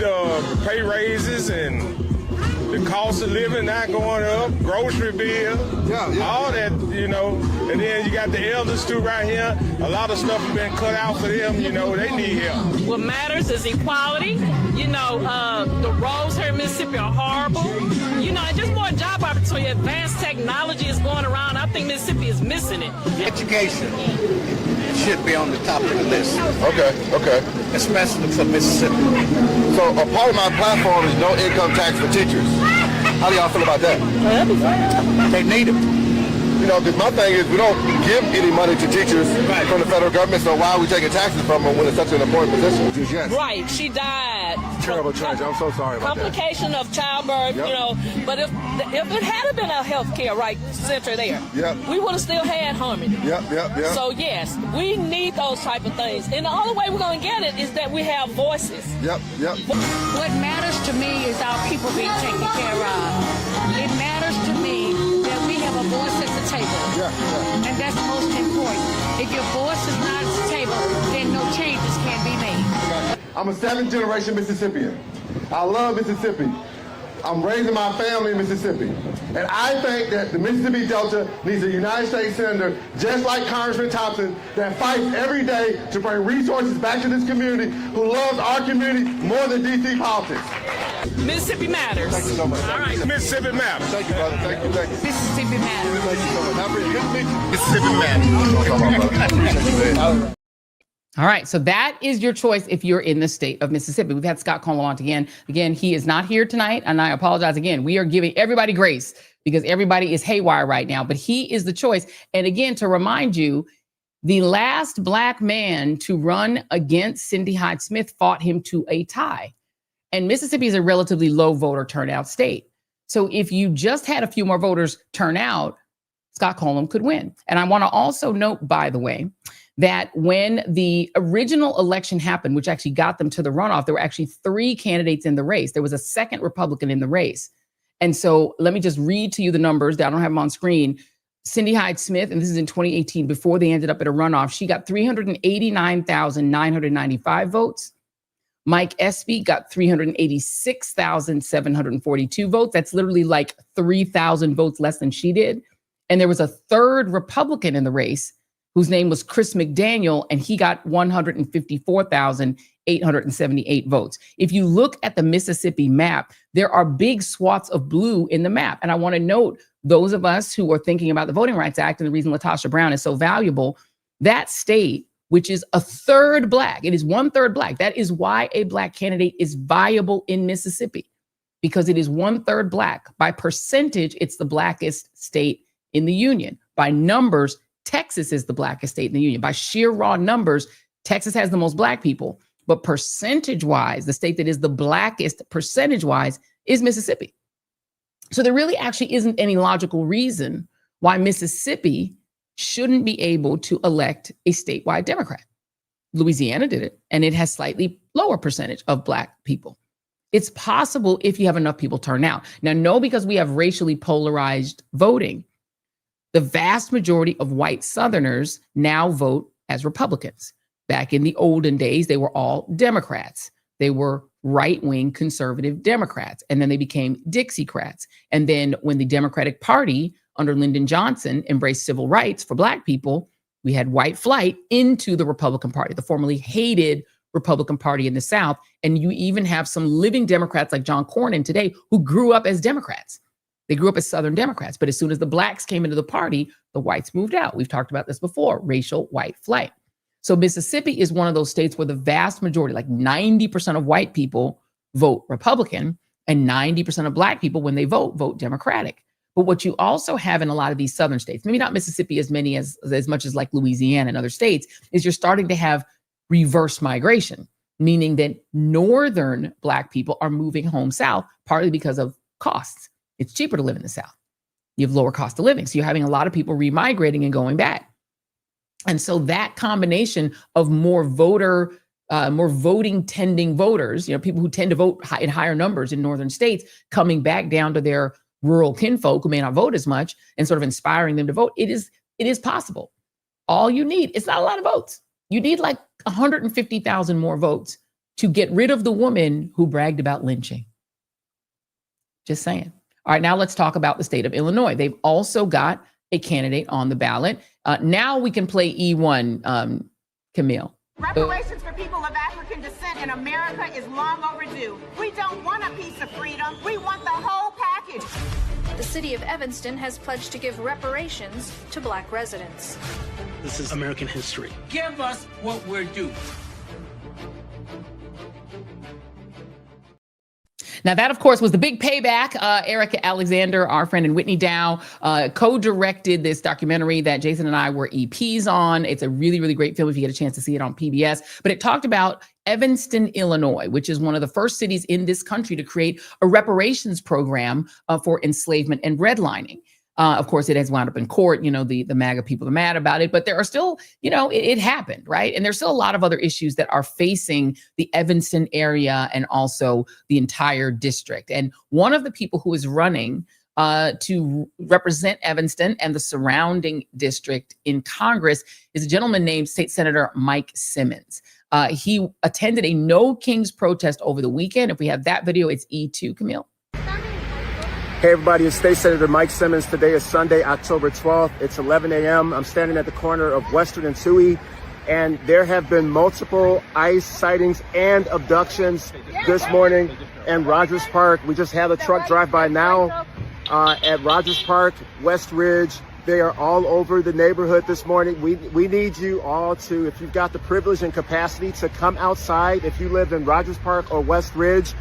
pay raises and the cost of living not going up, grocery bill, all that, and then you got the elders too right here. A lot of stuff has been cut out for them, they need help. What matters is equality. The roads here in Mississippi are horrible. Just more job opportunity. Advanced technology is going around. I think Mississippi is missing it. Education should be on the top of the list. Okay. Especially for Mississippi. So a part of my platform is no income tax for teachers. How do y'all feel about that? They need it. Because my thing is we don't give any money to teachers from the federal government, so why are we taking taxes from them when it's such an important position? Yes. Right. She died. Terrible tragedy. I'm so sorry about Complication of childbirth, but if it had been a health care center there, we would have still had Harmony. Yep. So yes, we need those type of things. And the only way we're going to get it is that we have voices. Yep. What matters to me is our people being taken care of. It matters to me that we have a voice at the table. Yeah. And that's most important. If your voice is not at the table, then no changes can be made. I'm a 7th generation Mississippian. I love Mississippi. I'm raising my family in Mississippi. And I think that the Mississippi Delta needs a United States Senator, just like Congressman Thompson, that fights every day to bring resources back to this community, who loves our community more than DC politics. Mississippi matters. Thank you so much. All right. Mississippi matters. Thank you, brother. Thank you. Mississippi matters. Thank you so much. Have a good meeting. Mississippi matters. I appreciate you, man. All right. So that is your choice if you're in the state of Mississippi. We've had Scott Conlon again. Again, he is not here tonight. And I apologize again. We are giving everybody grace because everybody is haywire right now. But he is the choice. And again, to remind you, the last Black man to run against Cindy Hyde-Smith fought him to a tie. And Mississippi is a relatively low voter turnout state. So if you just had a few more voters turn out, Scott Conlon could win. And I want to also note, by the way, that when the original election happened, which actually got them to the runoff, there were actually 3 candidates in the race. There was a second Republican in the race. And so let me just read to you the numbers. I don't have them on screen. Cindy Hyde-Smith, and this is in 2018, before they ended up at a runoff, she got 389,995 votes. Mike Espy got 386,742 votes. That's literally like 3,000 votes less than she did. And there was a third Republican in the race whose name was Chris McDaniel, and he got 154,878 votes. If you look at the Mississippi map, there are big swaths of blue in the map. And I want to note, those of us who are thinking about the Voting Rights Act and the reason LaTosha Brown is so valuable, that state, which is a third Black, it is 1/3 Black. That is why a Black candidate is viable in Mississippi, because it is 1/3 Black. By percentage, it's the Blackest state in the union. By numbers, Texas is the Blackest state in the union. By sheer raw numbers, Texas has the most Black people. But percentage-wise, the state that is the Blackest percentage-wise is Mississippi. So there really actually isn't any logical reason why Mississippi shouldn't be able to elect a statewide Democrat. Louisiana did it, and it has slightly lower percentage of Black people. It's possible if you have enough people turn out. Now, no, because we have racially polarized voting, the vast majority of white Southerners now vote as Republicans. Back in the olden days, they were all Democrats. They were right-wing conservative Democrats, and then they became Dixiecrats. And then when the Democratic Party under Lyndon Johnson embraced civil rights for Black people, we had white flight into the Republican Party, the formerly hated Republican Party in the South. And you even have some living Democrats like John Cornyn today who grew up as Democrats. They grew up as Southern Democrats. But as soon as the Blacks came into the party, the whites moved out. We've talked about this before, racial white flight. So Mississippi is one of those states where the vast majority, like 90% of white people vote Republican, and 90% of Black people, when they vote Democratic. But what you also have in a lot of these Southern states, maybe not Mississippi as much as like Louisiana and other states, is you're starting to have reverse migration, meaning that Northern Black people are moving home South, partly because of costs. It's cheaper to live in the South. You have lower cost of living. So you're having a lot of people remigrating and going back. And so that combination of more voting tending voters, people who tend to vote in higher numbers in Northern states, coming back down to their rural kinfolk who may not vote as much and sort of inspiring them to vote. It is possible. All you need, it's not a lot of votes. You need like 150,000 more votes to get rid of the woman who bragged about lynching. Just saying. All right, now let's talk about the state of Illinois. They've also got a candidate on the ballot. Now we can play E1, Camille. Reparations for people of African descent in America is long overdue. We don't want a piece of freedom. We want the whole package. The city of Evanston has pledged to give reparations to Black residents. This is American history. Give us what we're due. Now, that, of course, was the big payback. Erica Alexander, our friend, and Whitney Dow co-directed this documentary that Jason and I were EPs on. It's a really, really great film if you get a chance to see it on PBS. But it talked about Evanston, Illinois, which is one of the first cities in this country to create a reparations program for enslavement and redlining. Of course, it has wound up in court. The MAGA people are mad about it, but there are still, it happened, right? And there's still a lot of other issues that are facing the Evanston area and also the entire district. And one of the people who is running to represent Evanston and the surrounding district in Congress is a gentleman named State Senator Mike Simmons. He attended a No Kings protest over the weekend. If we have that video, it's E2, Camille. Hey everybody, it's State Senator Mike Simmons. Today is Sunday, October 12th. It's 11 a.m. I'm standing at the corner of Western and Toohey, and there have been multiple ICE sightings and abductions this morning in Rogers Park. We just had a truck drive by now at Rogers Park, West Ridge. They are all over the neighborhood this morning. We need you all to, if you've got the privilege and capacity, to come outside if you live in Rogers Park or West Ridge.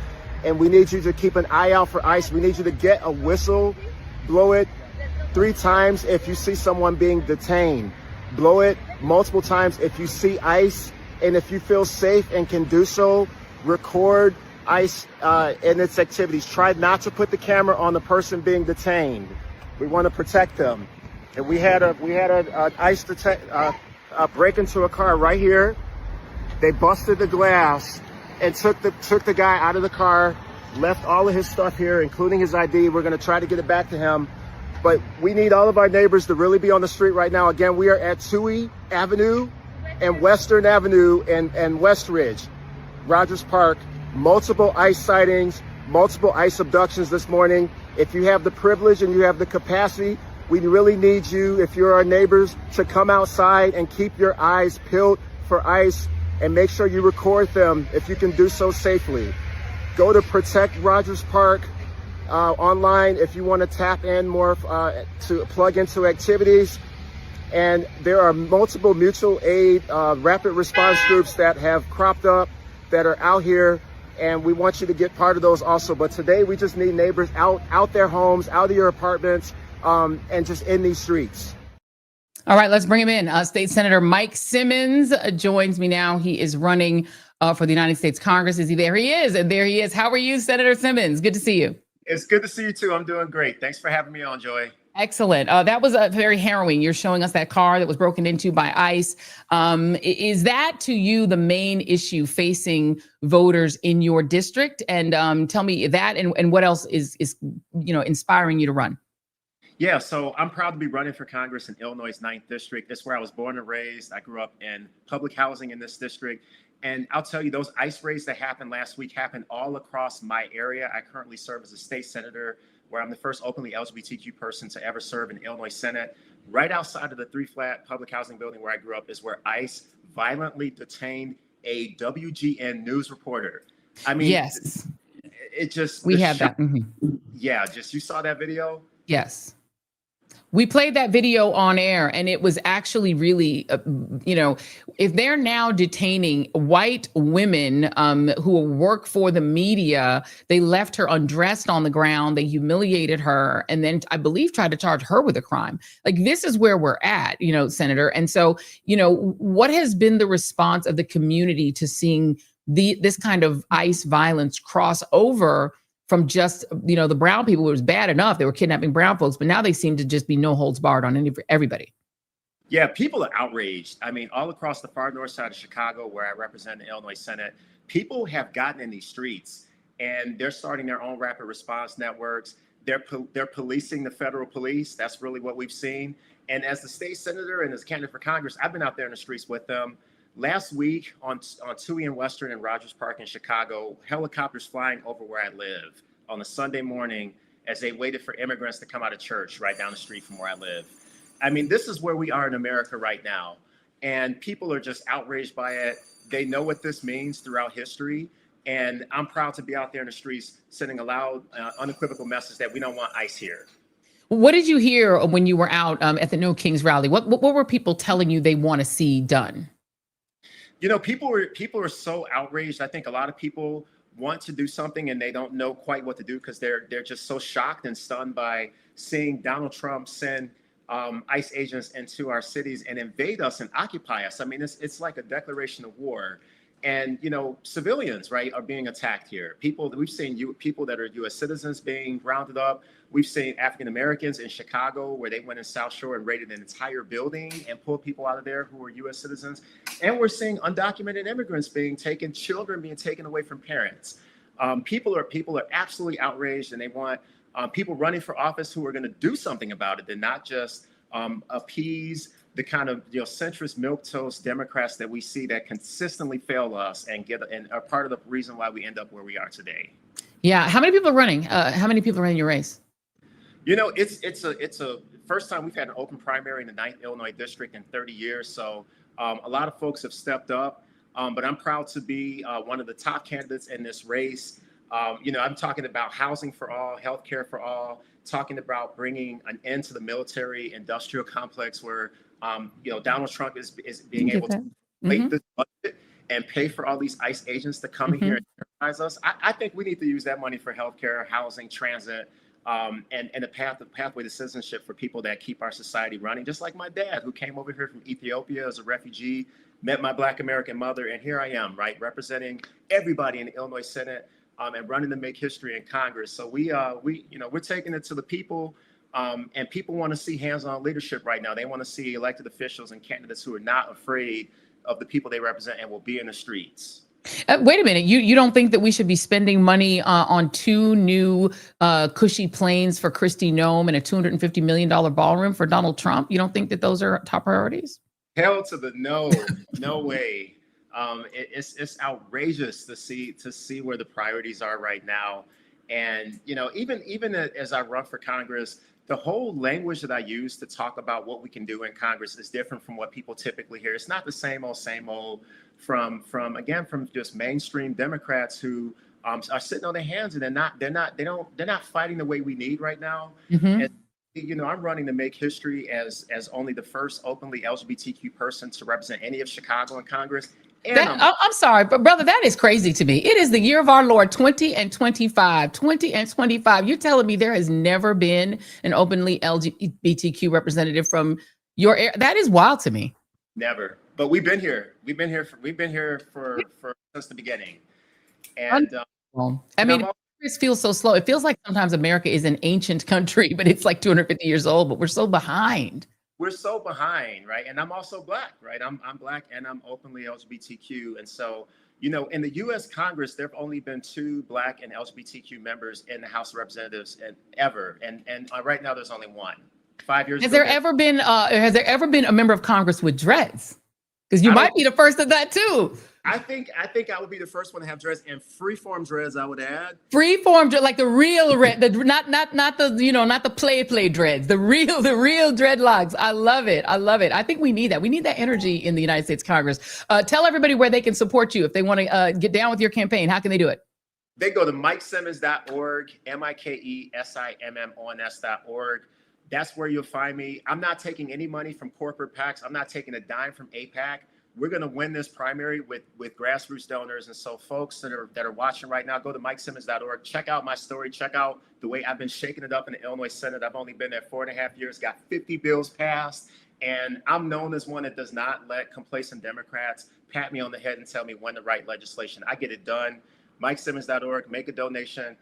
And we need you to keep an eye out for ICE. We need you to get a whistle, blow it 3 times if you see someone being detained. Blow it multiple times if you see ICE. And if you feel safe and can do so, record ICE in its activities. Try not to put the camera on the person being detained. We want to protect them. And we had a ICE break into a car right here. They busted the glass and took the guy out of the car, left all of his stuff here, including his ID. We're going to try to get it back to him. But we need all of our neighbors to really be on the street right now. Again, we are at Toohey Avenue and Western Avenue and West Ridge, Rogers Park. Multiple ICE sightings, multiple ICE abductions this morning. If you have the privilege and you have the capacity, we really need you, if you're our neighbors, to come outside and keep your eyes peeled for ICE. And make sure you record them if you can do so safely. Go to Protect Rogers Park online if you want to tap in more to plug into activities. And there are multiple mutual aid rapid response groups that have cropped up that are out here. And we want you to get part of those also. But today we just need neighbors out their homes, out of your apartments, and just in these streets. All right, let's bring him in. State Senator Mike Simmons joins me now. He is running for the United States Congress. Is he there? He is. And there he is. How are you, Senator Simmons? Good to see you. It's good to see you too. I'm doing great. Thanks for having me on, Joy. Excellent. That was very harrowing. You're showing us that car that was broken into by ICE. Is that to you the main issue facing voters in your district? And tell me that and what else is inspiring you to run? Yeah, so I'm proud to be running for Congress in Illinois' 9th District. It's where I was born and raised. I grew up in public housing in this district. And I'll tell you, those ICE raids that happened last week happened all across my area. I currently serve as a state senator, where I'm the first openly LGBTQ person to ever serve in the Illinois Senate. Right outside of the 3-flat public housing building where I grew up is where ICE violently detained a WGN news reporter. I mean, yes, it just... We have that. Mm-hmm. Yeah, you saw that video? Yes. We played that video on air, and it was actually really, if they're now detaining white women who work for the media, they left her undressed on the ground, they humiliated her, and then I believe tried to charge her with a crime. Like, this is where we're at, Senator. And so, what has been the response of the community to seeing this kind of ICE violence cross over from just, the brown people? It was bad enough. They were kidnapping brown folks, but now they seem to just be no holds barred on everybody. Yeah, people are outraged. I mean, all across the far north side of Chicago, where I represent the Illinois Senate, people have gotten in these streets and they're starting their own rapid response networks. They're policing the federal police. That's really what we've seen. And as the state senator and as candidate for Congress, I've been out there in the streets with them. Last week on Toohey and Western and Rogers Park in Chicago, helicopters flying over where I live on a Sunday morning as they waited for immigrants to come out of church right down the street from where I live. I mean, this is where we are in America right now. And people are just outraged by it. They know what this means throughout history. And I'm proud to be out there in the streets sending a loud, unequivocal message that we don't want ICE here. What did you hear when you were out at the No Kings rally? What were people telling you they want to see done? People are so outraged. I think a lot of people want to do something and they don't know quite what to do because they're just so shocked and stunned by seeing Donald Trump send ICE agents into our cities and invade us and occupy us. I mean, it's like a declaration of war. And, civilians, right, are being attacked here. We've seen people that are U.S. citizens being rounded up. We've seen African-Americans in Chicago where they went in South Shore and raided an entire building and pulled people out of there who were U.S. citizens. And we're seeing undocumented immigrants children being taken away from parents. People are absolutely outraged, and they want people running for office who are going to do something about it and not just appease the kind of centrist milquetoast Democrats that we see that consistently fail us and are part of the reason why we end up where we are today. Yeah. How many people are running? How many people are in your race? You know, it's a first time we've had an open primary in the 9th Illinois district in 30 years. So a lot of folks have stepped up, but I'm proud to be one of the top candidates in this race. You know, I'm talking about housing for all, healthcare for all, talking about bringing an end to the military industrial complex where, you know, Donald Trump is being able to make this budget and pay for all these ICE agents to come in here and terrorize us. I think we need to use that money for healthcare, housing, transit, and a pathway to citizenship for people that keep our society running. Just like my dad, who came over here from Ethiopia as a refugee, met my Black American mother, and here I am, right, representing everybody in the Illinois Senate and running to make history in Congress. So we're taking it to the people, and people want to see hands-on leadership right now. They want to see elected officials and candidates who are not afraid of the people they represent and will be in the streets. Wait a minute. You don't think that we should be spending money on 2 new cushy planes for Kristi Noem and a $250 million ballroom for Donald Trump? You don't think that those are top priorities? Hell to the no, no way. It's outrageous to see where the priorities are right now. And, you know, even as I run for Congress, the whole language that I use to talk about what we can do in Congress is different from what people typically hear. It's not the same old from just mainstream Democrats who are sitting on their hands and they're not fighting the way we need right now. And, you know, I'm running to make history as only the first openly LGBTQ person to represent any of Chicago in Congress. And I'm sorry, but brother, that is crazy to me. It is the year of our Lord 2025. You're telling me there has never been an openly LGBTQ representative from your area? That is wild to me. Never. But we've been here. We've been here for since the beginning. And I mean, it feels so slow. It feels like sometimes America is an ancient country, but it's like 250 years old, but we're so behind. We're so behind, right? And I'm also Black, right? I'm Black and I'm openly LGBTQ. And so, you know, in the U.S. Congress, there have only been 2 Black and LGBTQ members in the House of Representatives ever. And right now there's only 1. 5 years ago. Has there ever been a member of Congress with dreads? Because you might be the first of that too. I think I would be the first one to have dreads, and freeform dreads I would add. Freeform dread, like the real red, not the play dreads, the real dreadlocks. I love it. I think we need that. We need that energy in the United States Congress. Tell everybody where they can support you if they want to get down with your campaign. How can they do it? They go to MikeSimmons.org, MikeSimmons.org. That's where you'll find me. I'm not taking any money from corporate PACs. I'm not taking a dime from APAC. We're going to win this primary with grassroots donors. And so folks that are watching right now, go to MikeSimmons.org. Check out my story. Check out the way I've been shaking it up in the Illinois Senate. I've only been there 4.5 years, got 50 bills passed. And I'm known as one that does not let complacent Democrats pat me on the head and tell me when to write legislation. I get it done. MikeSimmons.org. Make a donation.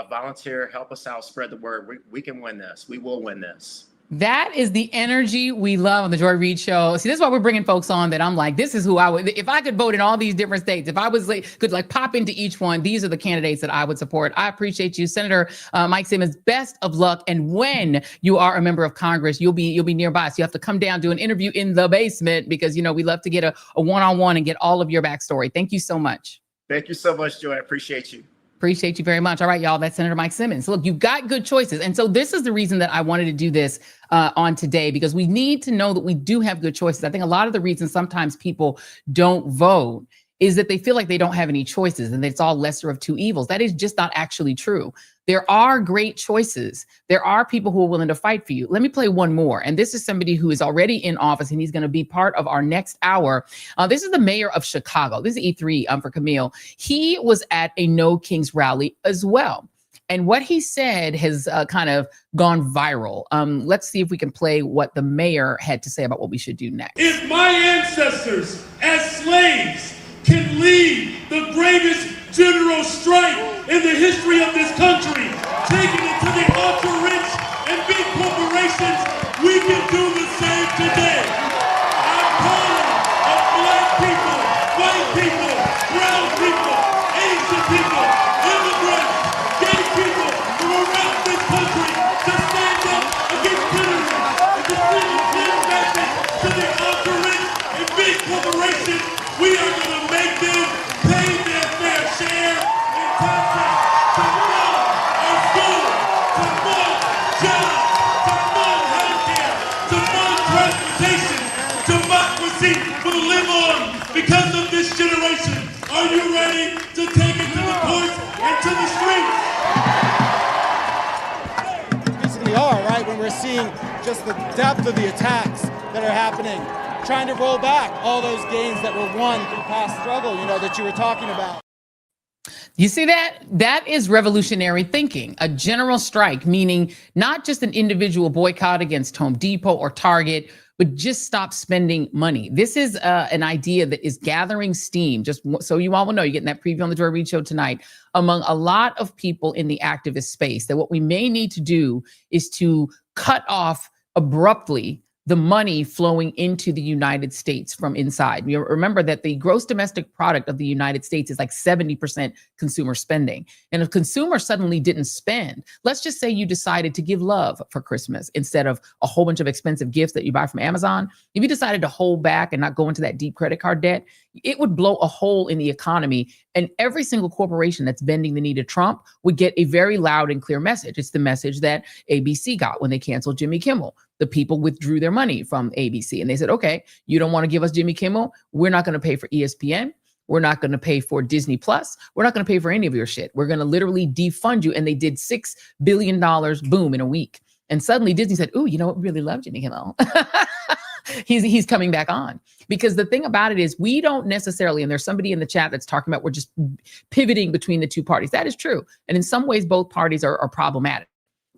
Volunteer. Help us out. Spread the word. We can win this. We will win this. That is the energy we love on the Joy Reid Show. See, this is why we're bringing folks on that I'm like, this is who I would, if I could vote in all these different states, if I was could pop into each one, these are the candidates that I would support. I appreciate you, Senator Mike Simmons. Best of luck. And when you are a member of Congress, you'll be nearby. So you have to come down, do an interview in the basement because, you know, we love to get a one-on-one and get all of your backstory. Thank you so much. Thank you so much, Joy. I appreciate you. Appreciate you very much. All right, y'all, that's Senator Mike Simmons. Look, you've got good choices. And so this is the reason that I wanted to do this on today, because we need to know that we do have good choices. I think a lot of the reasons sometimes people don't vote is that they feel like they don't have any choices and that it's all lesser of 2 evils. That is just not actually true. There are great choices. There are people who are willing to fight for you. Let me play one more. And this is somebody who is already in office and he's going to be part of our next hour. This is the mayor of Chicago. This is E3 for Camille. He was at a No Kings rally as well. And what he said has kind of gone viral. Let's see if we can play what the mayor had to say about what we should do next. If my ancestors as slaves can lead the greatest general strike in the history of this country, taking it to the ultra-rich and big corporations, we can do the same today. I'm calling on Black people, white people, brown people, Asian people, immigrants, gay people from around this country to stand up against tyranny and to send a clear message to the ultra-rich and big corporations. We are going to make them pay their fair share in taxes to fund our schools, to fund jobs, ready to take it to the courts and to the streets. Basically are, right? When we're seeing just the depth of the attacks that are happening, trying to roll back all those gains that were won through past struggle, that you were talking about. You see that? That is revolutionary thinking. A general strike, meaning not just an individual boycott against Home Depot or Target, but just stop spending money. This is an idea that is gathering steam. Just so you all will know, you're getting that preview on the Joy Reid Show tonight, among a lot of people in the activist space, that what we may need to do is to cut off abruptly the money flowing into the United States from inside. You remember that the gross domestic product of the United States is like 70% consumer spending. And if consumers suddenly didn't spend, let's just say you decided to give love for Christmas instead of a whole bunch of expensive gifts that you buy from Amazon. If you decided to hold back and not go into that deep credit card debt, it would blow a hole in the economy. And every single corporation that's bending the knee to Trump would get a very loud and clear message. It's the message that ABC got when they canceled Jimmy Kimmel. The people withdrew their money from ABC and they said, okay, you don't want to give us Jimmy Kimmel. We're not going to pay for ESPN. We're not going to pay for Disney Plus. We're not going to pay for any of your shit. We're going to literally defund you. And they did $6 billion boom in a week. And suddenly Disney said, ooh, you know what? We really love Jimmy Kimmel. He's coming back on. Because the thing about it is we don't necessarily, and there's somebody in the chat that's talking about we're just pivoting between the two parties. That is true. And in some ways, both parties are problematic.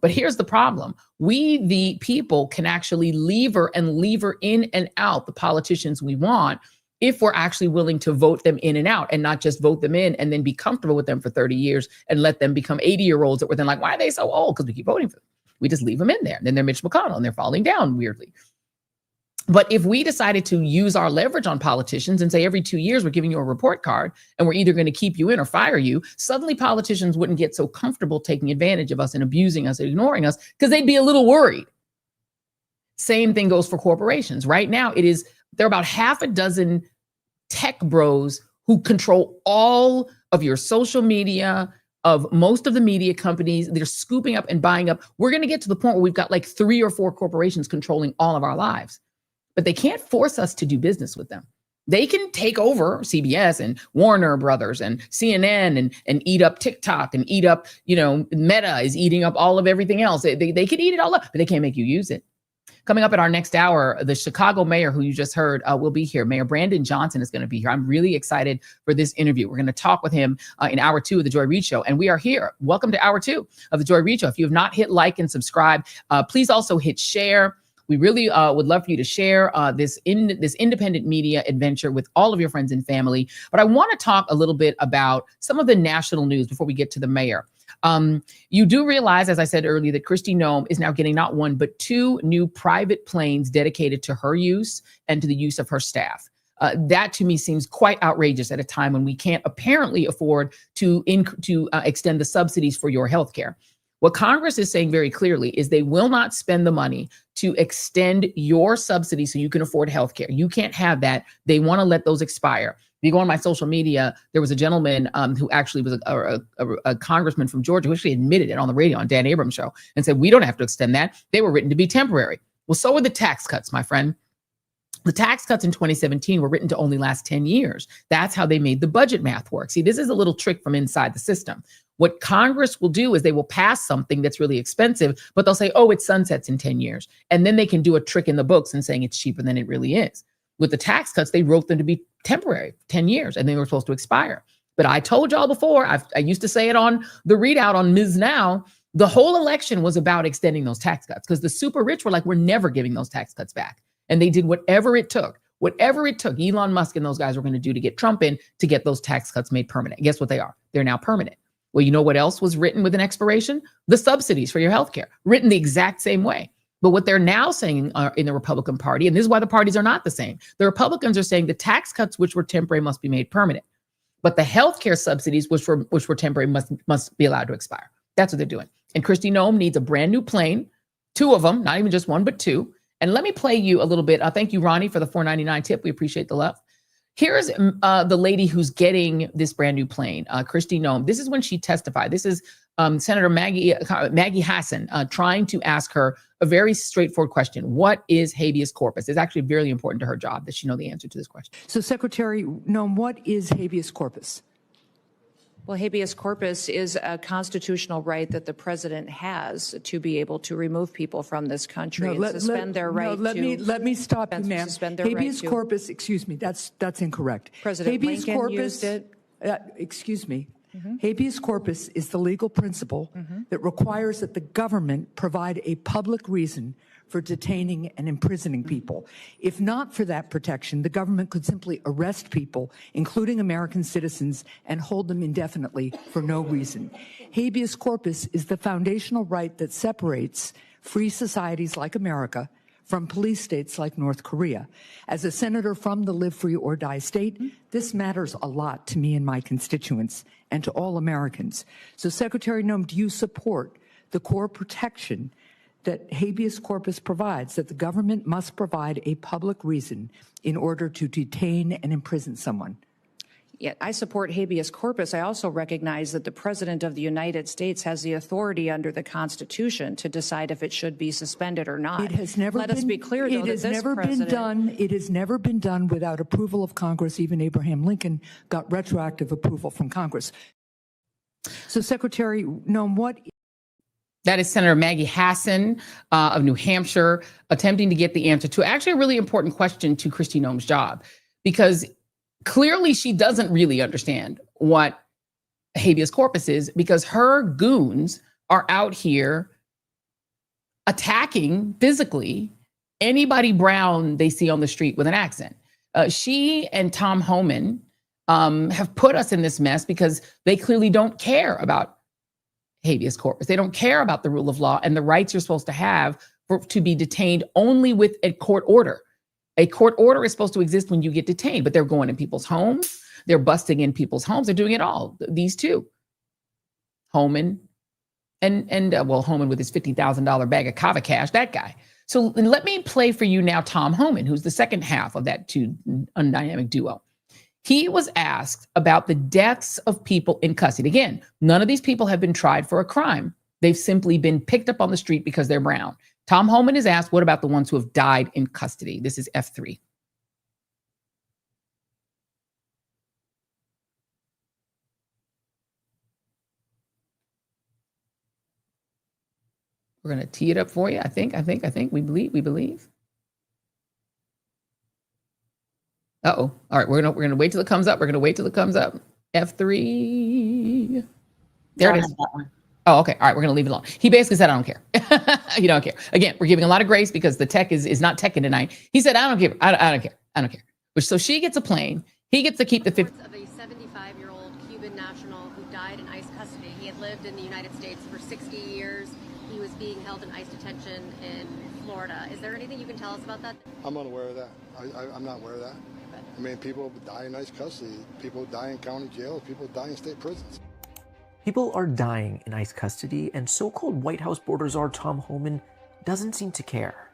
But here's the problem. We, the people, can actually lever in and out the politicians we want if we're actually willing to vote them in and out and not just vote them in and then be comfortable with them for 30 years and let them become 80-year-olds that were then like, why are they so old? Because we keep voting for them. We just leave them in there. And then they're Mitch McConnell and they're falling down weirdly. But if we decided to use our leverage on politicians and say every 2 years we're giving you a report card and we're either going to keep you in or fire you, suddenly politicians wouldn't get so comfortable taking advantage of us and abusing us and ignoring us because they'd be a little worried. Same thing goes for corporations. Right now, there are about half a dozen tech bros who control all of your social media, of most of the media companies. They're scooping up and buying up. We're going to get to the point where we've got like 3 or 4 corporations controlling all of our lives. But they can't force us to do business with them. They can take over CBS and Warner Brothers and CNN and eat up TikTok and eat up, Meta is eating up all of everything else. They could eat it all up, but they can't make you use it. Coming up in our next hour, the Chicago mayor who you just heard will be here. Mayor Brandon Johnson is going to be here. I'm really excited for this interview. We're going to talk with him in hour 2 of the Joy Reid Show. And we are here. Welcome to hour 2 of the Joy Reid Show. If you have not hit like and subscribe, please also hit share. We really would love for you to share this independent media adventure with all of your friends and family. But I want to talk a little bit about some of the national news before we get to the mayor. You do realize, as I said earlier, that Kristi Noem is now getting not 1, but 2 new private planes dedicated to her use and to the use of her staff. That to me seems quite outrageous at a time when we can't apparently afford to extend the subsidies for your health care. What Congress is saying very clearly is they will not spend the money to extend your subsidy so you can afford health care. You can't have that. They want to let those expire. If you go on my social media, there was a gentleman who actually was a congressman from Georgia who actually admitted it on the radio on Dan Abrams' show and said, we don't have to extend that. They were written to be temporary. Well, so were the tax cuts, my friend. The tax cuts in 2017 were written to only last 10 years. That's how they made the budget math work. See, this is a little trick from inside the system. What Congress will do is they will pass something that's really expensive, but they'll say, oh, it sunsets in 10 years. And then they can do a trick in the books and saying it's cheaper than it really is. With the tax cuts, they wrote them to be temporary, 10 years, and they were supposed to expire. But I told y'all before, I used to say it on the ReidOut on Ms. Now, the whole election was about extending those tax cuts because the super rich were like, we're never giving those tax cuts back. And they did whatever it took. Elon Musk and those guys were going to do to get Trump in to get those tax cuts made permanent. Guess what they are? They're now permanent. Well, you know what else was written with an expiration? The subsidies for your healthcare, written the exact same way. But what they're now saying in the Republican Party, and this is why the parties are not the same. The Republicans are saying the tax cuts, which were temporary, must be made permanent. But the healthcare subsidies, which were temporary, must be allowed to expire. That's what they're doing. And Kristi Noem needs a brand new plane, 2 of them, not even just 1, but 2. And let me play you a little bit. Thank you, Ronnie, for the $4.99 tip. We appreciate the love. Here's the lady who's getting this brand new plane, Kristi Noem. This is when she testified. This is Senator Maggie Hassan trying to ask her a very straightforward question. What is habeas corpus? It's actually very important to her job that she know the answer to this question. So, Secretary Noem, what is habeas corpus? Well, habeas corpus is a constitutional right that the president has to be able to remove people from this country and suspend their right let me stop you, ma'am. Habeas corpus, excuse me, that's incorrect. President habeas Lincoln corpus, used it. Excuse me. Habeas corpus is the legal principle that requires that the government provide a public reason for detaining and imprisoning people. If not for that protection, the government could simply arrest people, including American citizens, and hold them indefinitely for no reason. Habeas corpus is the foundational right that separates free societies like America from police states like North Korea. As a senator from the live free or die state, this matters a lot to me and my constituents and to all Americans. So Secretary Noem, do you support the core protection that habeas corpus provides, that the government must provide a public reason in order to detain and imprison someone? Yeah, I support habeas corpus. I also recognize that the President of the United States has the authority under the Constitution to decide if it should be suspended or not. It has never Let us be clear, though, it has that this never president... been done. It has never been done without approval of Congress. Even Abraham Lincoln got retroactive approval from Congress. So, Secretary Noem, what... That is Senator Maggie Hassan of New Hampshire, attempting to get the answer to actually a really important question to Kristi Noem's job, because clearly she doesn't really understand what habeas corpus is, because her goons are out here attacking physically anybody brown they see on the street with an accent. She and Tom Homan have put us in this mess because they clearly don't care about habeas corpus. They don't care about the rule of law and the rights you're supposed to have to be detained only with a court order. A court order is supposed to exist when you get detained, but they're going in people's homes. They're busting in people's homes. They're doing it all. These two, Homan and Homan with his $50,000 bag of kava cash, that guy. So let me play for you now Tom Homan, who's the second half of that two undynamic duo. He was asked about the deaths of people in custody. Again, none of these people have been tried for a crime. They've simply been picked up on the street because they're brown. Tom Homan is asked, what about the ones who have died in custody? This is F3. We're going to tee it up for you. I think. We believe. Uh-oh. All right, we're gonna wait till it comes up. F3. There it is. Oh, okay. All right, we're gonna leave it alone. He basically said, I don't care. You don't care. Again, we're giving a lot of grace because the tech is not teching tonight. He said, I don't care. I don't care. So she gets a plane. He gets to keep the 50. Of a 75-year-old Cuban national who died in ICE custody. He had lived in the United States for 60 years. He was being held in ICE detention in Florida. Is there anything you can tell us about that? I'm unaware of that. I'm not aware of that. I mean, people die in ICE custody. People die in county jails. People die in state prisons. People are dying in ICE custody, and so-called White House border czar Tom Homan doesn't seem to care.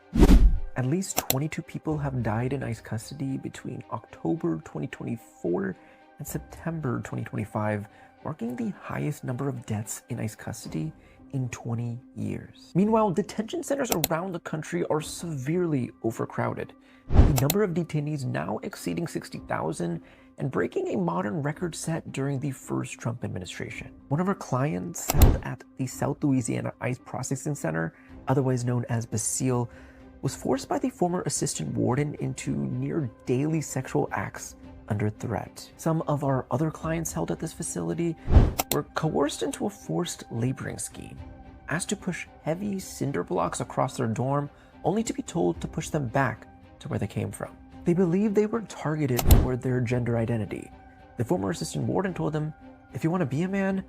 At least 22 people have died in ICE custody between October 2024 and September 2025, marking the highest number of deaths in ICE custody in 20 years. Meanwhile, detention centers around the country are severely overcrowded, the number of detainees now exceeding 60,000 and breaking a modern record set during the first Trump administration. One of our clients held at the South Louisiana ICE Processing Center, otherwise known as Bastille, was forced by the former assistant warden into near daily sexual acts under threat. Some of our other clients held at this facility were coerced into a forced laboring scheme, asked to push heavy cinder blocks across their dorm, only to be told to push them back to where they came from. They believed they were targeted for their gender identity. The former assistant warden told them, if you want to be a man,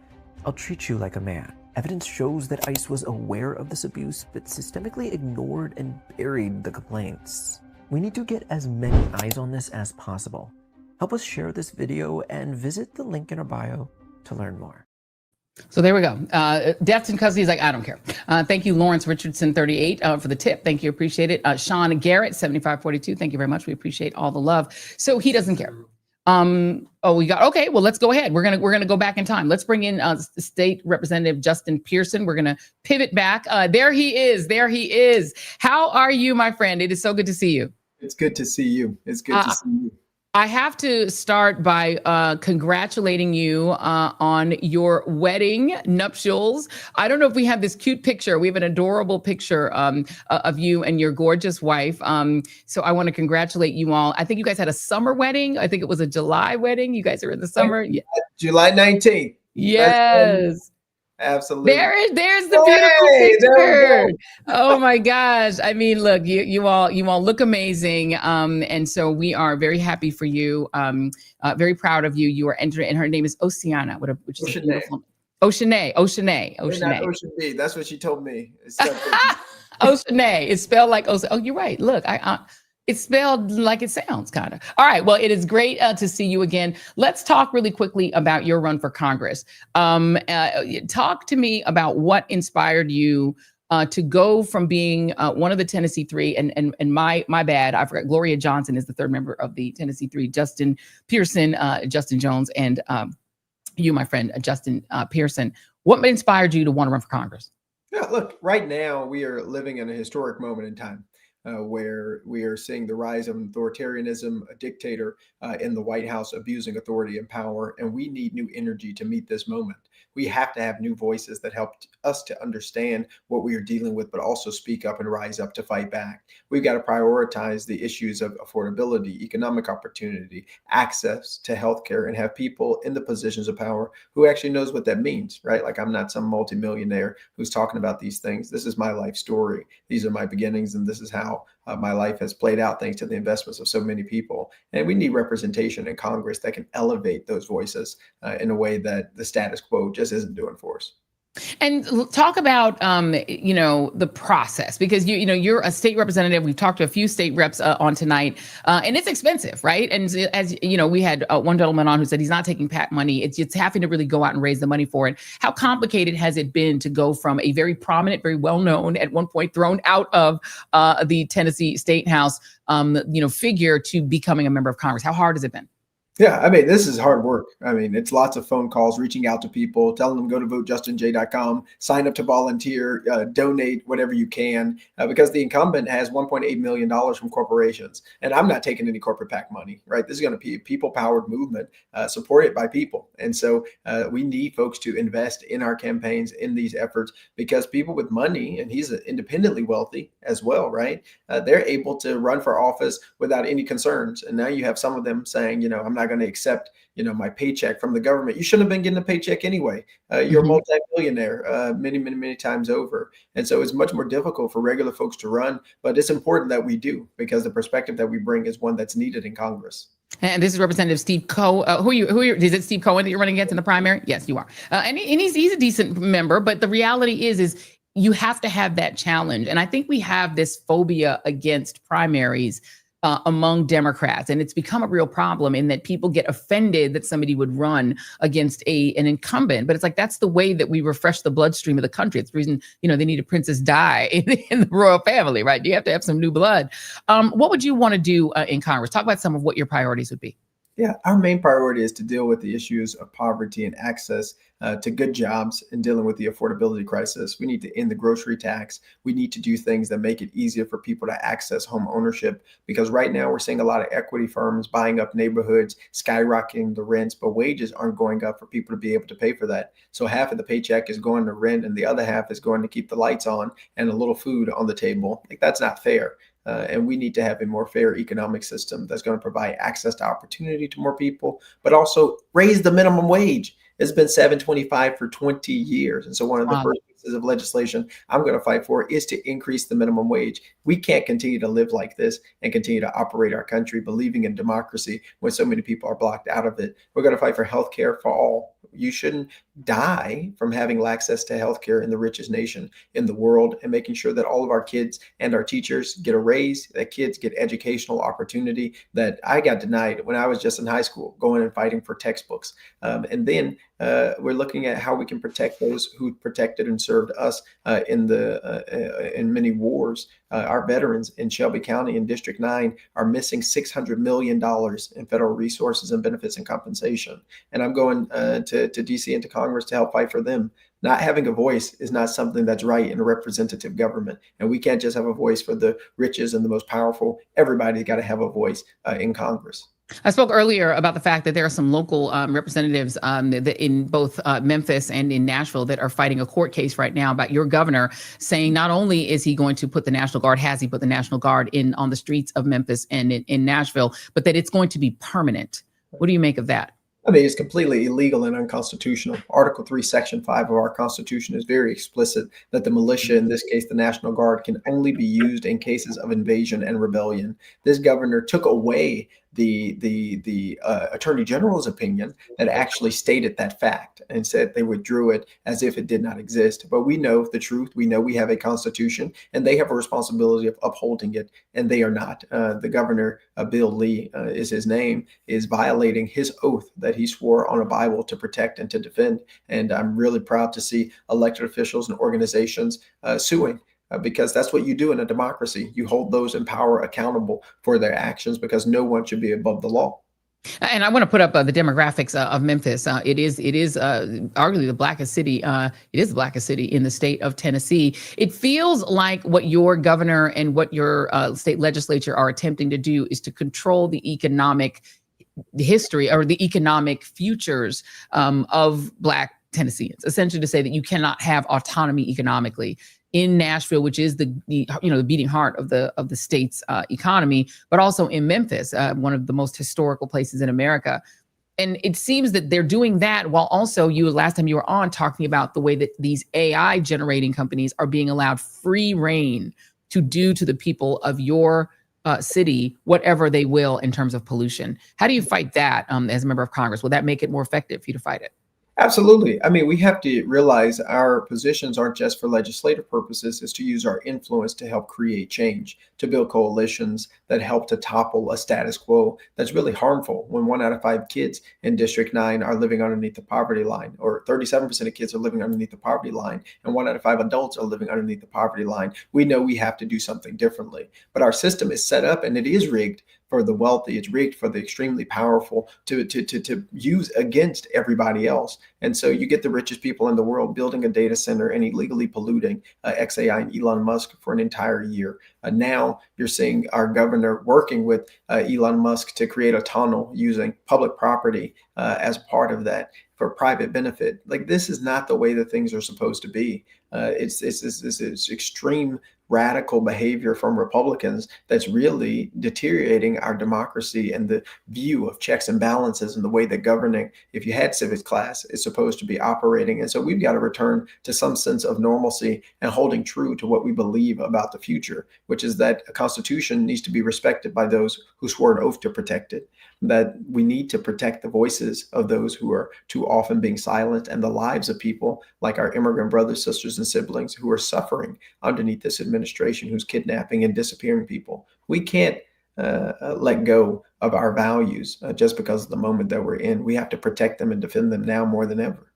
I'll treat you like a man. Evidence shows that ICE was aware of this abuse, but systemically ignored and buried the complaints. We need to get as many eyes on this as possible. Help us share this video and visit the link in our bio to learn more. So there we go. Deaths in custody is like, I don't care. Thank you, Lawrence Richardson, 38, for the tip. Thank you. Appreciate it. Sean Garrett, 7542. Thank you very much. We appreciate all the love. So he doesn't care. Okay, well, let's go ahead. We're going to go back in time. Let's bring in State Representative Justin Pearson. We're going to pivot back. There he is. How are you, my friend? It is so good to see you. It's good to see you. It's good to see you. I have to start by congratulating you on your wedding nuptials. I don't know if we have this cute picture. We have an adorable picture of you and your gorgeous wife. So I want to congratulate you all. I think you guys had a summer wedding. I think it was a July wedding. You guys are in the summer. Yeah. July 19th. Yes. Absolutely. There's the beautiful picture. Oh my gosh. I mean, look, you all look amazing. And so we are very happy for you. Very proud of you. You are entering, and her name is Oceana, which is beautiful. Oceanae. Not Ocean B. That's what she told me. Oceanae. It's spelled like Ocean. Oh, you're right. Look, it's spelled like it sounds, kind of. All right. Well, it is great to see you again. Let's talk really quickly about your run for Congress. Talk to me about what inspired you to go from being one of the Tennessee Three, and my bad, I forgot. Gloria Johnson is the third member of the Tennessee Three. Justin Pearson, Justin Jones, and you, my friend, Justin Pearson. What inspired you to want to run for Congress? Yeah, look, right now we are living in a historic moment in time. Where we are seeing the rise of authoritarianism, a dictator in the White House abusing authority and power, and we need new energy to meet this moment. We have to have new voices that help us to understand what we are dealing with, but also speak up and rise up to fight back. We've got to prioritize the issues of affordability, economic opportunity, access to healthcare, and have people in the positions of power who actually knows what that means, right? Like, I'm not some multimillionaire who's talking about these things. This is my life story. These are my beginnings, and this is how my life has played out thanks to the investments of so many people. And we need representation in Congress that can elevate those voices in a way that the status quo just isn't doing for us. And talk about, the process, because you're a state representative. We've talked to a few state reps on tonight, and it's expensive, right? And as you know, we had one gentleman on who said he's not taking PAC money. It's having to really go out and raise the money for it. How complicated has it been to go from a very prominent, very well-known, at one point thrown out of the Tennessee State House, figure to becoming a member of Congress? How hard has it been? Yeah, I mean, this is hard work. I mean, it's lots of phone calls, reaching out to people, telling them go to votejustinj.com, sign up to volunteer, donate whatever you can, because the incumbent has $1.8 million from corporations. And I'm not taking any corporate PAC money, right? This is going to be a people-powered movement supported by people. And so we need folks to invest in our campaigns, in these efforts, because people with money, and he's independently wealthy as well, right? They're able to run for office without any concerns. And now you have some of them saying, I'm not going to accept, my paycheck from the government. You shouldn't have been getting a paycheck anyway. You're a multi-millionaire many times over. And so it's much more difficult for regular folks to run, but it's important that we do, because the perspective that we bring is one that's needed in Congress. And this is Representative Steve Cohen. Who are you? Is it Steve Cohen that you're running against in the primary? Yes, you are. And he's a decent member, but the reality is you have to have that challenge. And I think we have this phobia against primaries among Democrats. And it's become a real problem in that people get offended that somebody would run against an incumbent. But it's like, that's the way that we refresh the bloodstream of the country. It's the reason, they need a Princess Di in the royal family, right? You have to have some new blood. What would you want to do in Congress? Talk about some of what your priorities would be. Yeah, our main priority is to deal with the issues of poverty and access to good jobs and dealing with the affordability crisis. We need to end the grocery tax. We need to do things that make it easier for people to access home ownership, because right now we're seeing a lot of equity firms buying up neighborhoods, skyrocketing the rents, but wages aren't going up for people to be able to pay for that. So half of the paycheck is going to rent and the other half is going to keep the lights on and a little food on the table. Like, that's not fair. And we need to have a more fair economic system that's going to provide access to opportunity to more people, but also raise the minimum wage. It's been $7.25 for 20 years. And so one of the first pieces of legislation I'm going to fight for is to increase the minimum wage. We can't continue to live like this and continue to operate our country believing in democracy when so many people are blocked out of it. We're going to fight for health care for all. You shouldn't die from having access to healthcare in the richest nation in the world, and making sure that all of our kids and our teachers get a raise, that kids get educational opportunity that I got denied when I was just in high school, going and fighting for textbooks. And then we're looking at how we can protect those who protected and served us in many wars. Our veterans in Shelby County and District 9 are missing $600 million in federal resources and benefits and compensation. And I'm going to DC and to Congress to help fight for them. Not having a voice is not something that's right in a representative government. And we can't just have a voice for the richest and the most powerful. Everybody's got to have a voice in Congress. I spoke earlier about the fact that there are some local representatives in both Memphis and in Nashville that are fighting a court case right now about your governor saying not only is he going to put the National Guard, has he put the National Guard on the streets of Memphis and in Nashville, but that it's going to be permanent. What do you make of that? I mean, it's completely illegal and unconstitutional. Article 3, Section 5 of our Constitution is very explicit that the militia, in this case, the National Guard, can only be used in cases of invasion and rebellion. This governor took away the Attorney General's opinion that actually stated that fact and said they withdrew it as if it did not exist. But we know the truth. We know we have a constitution and they have a responsibility of upholding it, and they are not. The governor, Bill Lee is his name, is violating his oath that he swore on a Bible to protect and to defend. And I'm really proud to see elected officials and organizations suing. Because that's what you do in a democracy. You hold those in power accountable for their actions, because no one should be above the law. And I want to put up the demographics of Memphis. It is arguably the blackest city. It is the blackest city in the state of Tennessee. It feels like what your governor and what your state legislature are attempting to do is to control the economic history or the economic futures of Black Tennesseans, essentially to say that you cannot have autonomy economically in Nashville, which is the beating heart of the state's economy, but also in Memphis, one of the most historical places in America. And it seems that they're doing that while also last time you were on talking about the way that these AI generating companies are being allowed free reign to do to the people of your city whatever they will in terms of pollution. How do you fight that as a member of Congress? Will that make it more effective for you to fight it? Absolutely. I mean, we have to realize our positions aren't just for legislative purposes. It's to use our influence to help create change, to build coalitions that help to topple a status quo that's really harmful. When 1 out of 5 kids in District 9 are living underneath the poverty line, or 37% of kids are living underneath the poverty line, and 1 out of 5 adults are living underneath the poverty line, we know we have to do something differently. But our system is set up and it is rigged for the wealthy. It's rigged for the extremely powerful to use against everybody else. And so you get the richest people in the world building a data center and illegally polluting XAI and Elon Musk for an entire year. Now you're seeing our governor working with Elon Musk to create a tunnel using public property as part of that for private benefit. Like, this is not the way that things are supposed to be. It's extreme radical behavior from Republicans that's really deteriorating our democracy and the view of checks and balances and the way that governing, if you had civics class, is supposed to be operating. And so we've got to return to some sense of normalcy and holding true to what we believe about the future, which is that a constitution needs to be respected by those who swore an oath to protect it, that we need to protect the voices of those who are too often being silent, and the lives of people like our immigrant brothers, sisters, and siblings who are suffering underneath this administration, who's kidnapping and disappearing people. We can't let go of our values just because of the moment that we're in. We have to protect them and defend them now more than ever.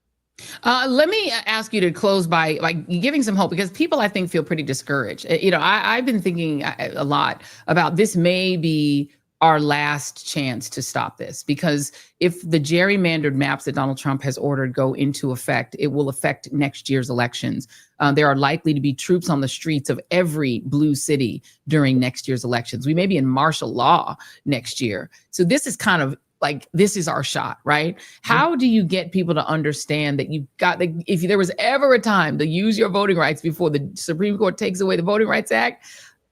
Let me ask you to close by giving some hope, because people, I think, feel pretty discouraged. I've been thinking a lot about this may be our last chance to stop this, because if the gerrymandered maps that Donald Trump has ordered go into effect, it will affect next year's elections. There are likely to be troops on the streets of every blue city during next year's elections. We may be in martial law next year. So this is kind of like, this is our shot, right? How do you get people to understand that you've got, if there was ever a time to use your voting rights before the Supreme Court takes away the Voting Rights Act,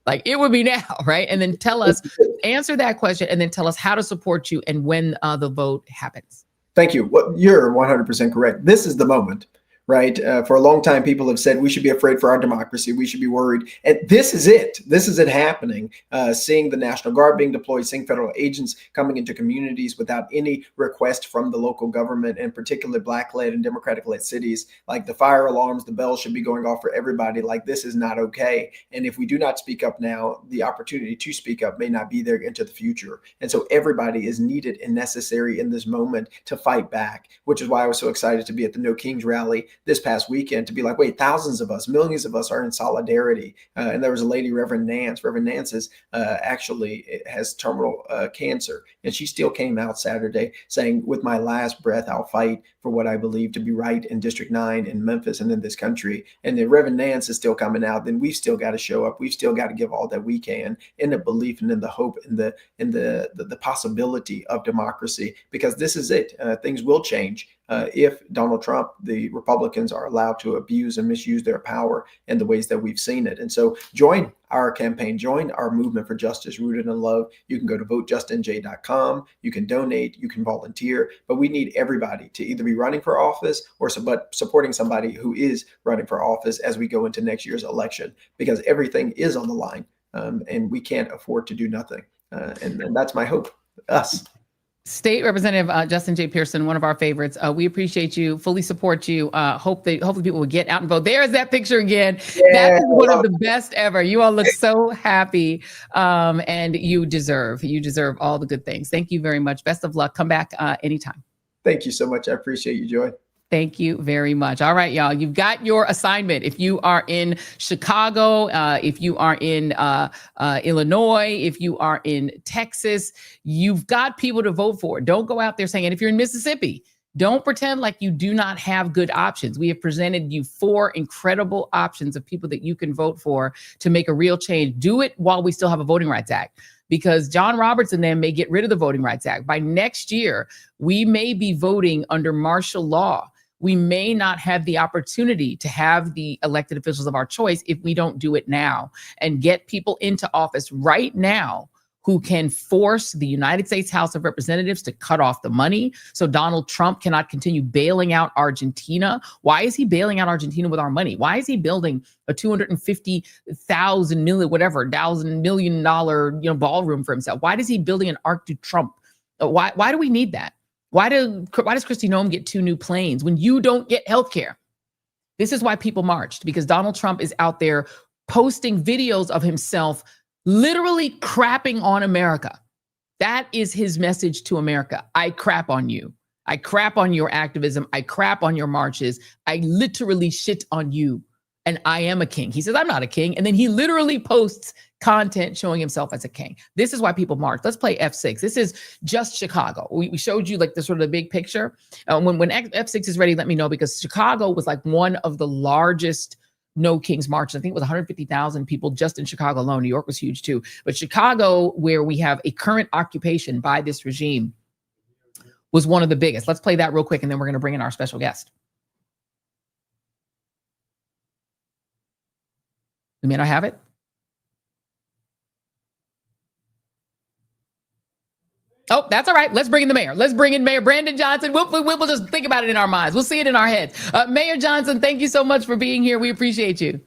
like, it would be now, right? And then tell us, answer that question, and then tell us how to support you and when the vote happens. Thank you. Well, you're 100% correct. This is the moment, right? For a long time, people have said we should be afraid for our democracy. We should be worried. And this is it. This is it happening. Seeing the National Guard being deployed, seeing federal agents coming into communities without any request from the local government, and particularly Black-led and Democratic-led cities. Like, the fire alarms, the bells should be going off for everybody. Like, this is not okay. And if we do not speak up now, the opportunity to speak up may not be there into the future. And so everybody is needed and necessary in this moment to fight back, which is why I was so excited to be at the No Kings rally this past weekend to be like, wait, thousands of us, millions of us are in solidarity. And there was a lady, Reverend Nance. Reverend Nance is actually has terminal cancer, and she still came out Saturday saying, with my last breath, I'll fight for what I believe to be right in District 9 in Memphis and in this country. And then Reverend Nance is still coming out. Then we've still got to show up. We've still got to give all that we can in the belief and in the hope and the possibility of democracy, because this is it. Things will change if Donald Trump, the Republicans, are allowed to abuse and misuse their power in the ways that we've seen it. And so join our campaign, join our movement for justice rooted in love. You can go to votejustnj.com. You can donate, you can volunteer, but we need everybody to either be running for office or supporting somebody who is running for office as we go into next year's election, because everything is on the line, and we can't afford to do nothing. And that's my hope, us. State Representative Justin J. Pearson, one of our favorites. We appreciate you, fully support you. Hopefully people will get out and vote. There's that picture again. Yeah, that's one of the best ever. You all look so happy, and you deserve all the good things. Thank you very much. Best of luck. Come back anytime. Thank you so much. I appreciate you, Joy. Thank you very much. All right, y'all, you've got your assignment. If you are in Chicago, if you are in Illinois, if you are in Texas, you've got people to vote for. Don't go out there saying, and if you're in Mississippi, don't pretend like you do not have good options. We have presented you 4 incredible options of people that you can vote for to make a real change. Do it while we still have a Voting Rights Act, because John Roberts and them may get rid of the Voting Rights Act. By next year, we may be voting under martial law. We may not have the opportunity to have the elected officials of our choice if we don't do it now and get people into office right now who can force the United States House of Representatives to cut off the money so Donald Trump cannot continue bailing out Argentina. Why is he bailing out Argentina with our money? Why is he building a $250,000 million ballroom for himself? Why is he building an Arc de Trump? Why do we need that? Why does Kristi Noem get 2 new planes when you don't get health care? This is why people marched, because Donald Trump is out there posting videos of himself literally crapping on America. That is his message to America. I crap on you. I crap on your activism. I crap on your marches. I literally shit on you. And I am a king. He says, I'm not a king. And then he literally posts content showing himself as a king. This is why people march. Let's play F6. This is just Chicago. We showed you like the sort of the big picture. When F6 is ready, let me know, because Chicago was like one of the largest No Kings marches. I think it was 150,000 people just in Chicago alone. New York was huge too. But Chicago, where we have a current occupation by this regime, was one of the biggest. Let's play that real quick, and then we're going to bring in our special guest. We may not have it. Oh, that's all right. Let's bring in the mayor. Let's bring in Mayor Brandon Johnson. We'll just think about it in our minds. We'll see it in our heads. Mayor Johnson, thank you so much for being here. We appreciate you.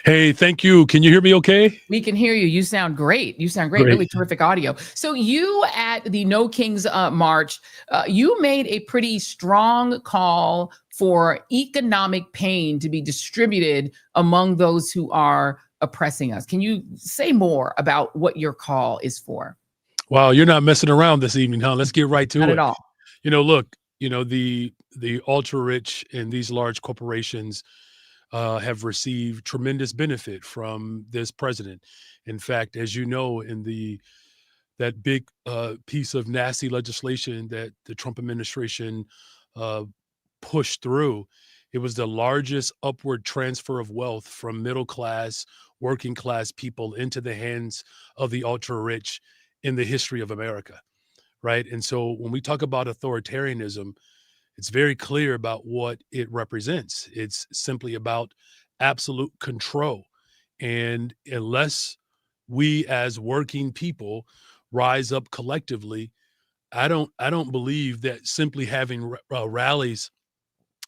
Hey, thank you. Can you hear me okay? We can hear you. You sound great. You sound great. Really terrific audio. So you at the No Kings March, you made a pretty strong call for economic pain to be distributed among those who are oppressing us. Can you say more about what your call is for? Wow, you're not messing around this evening, huh? Let's get right to it. Not at all. Look, the ultra rich and these large corporations have received tremendous benefit from this president. In fact, as you know, in that big piece of nasty legislation that the Trump administration pushed through, it was the largest upward transfer of wealth from middle class, working class people into the hands of the ultra rich in the history of America, right? And so when we talk about authoritarianism, it's very clear about what it represents. It's simply about absolute control. And unless we as working people rise up collectively, I don't believe that simply having rallies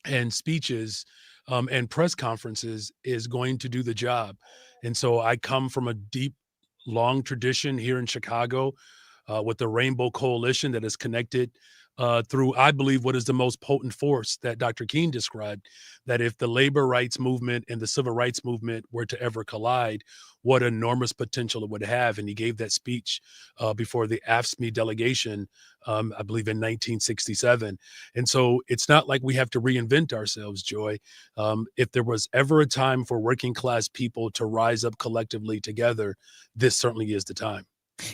and speeches and press conferences is going to do the job. And so I come from a deep, long tradition here in Chicago with the Rainbow Coalition that has connected through, I believe, what is the most potent force that Dr. King described, that if the labor rights movement and the civil rights movement were to ever collide, what enormous potential it would have. And he gave that speech before the AFSCME delegation, I believe in 1967. And so it's not like we have to reinvent ourselves, Joy. If there was ever a time for working class people to rise up collectively together, this certainly is the time.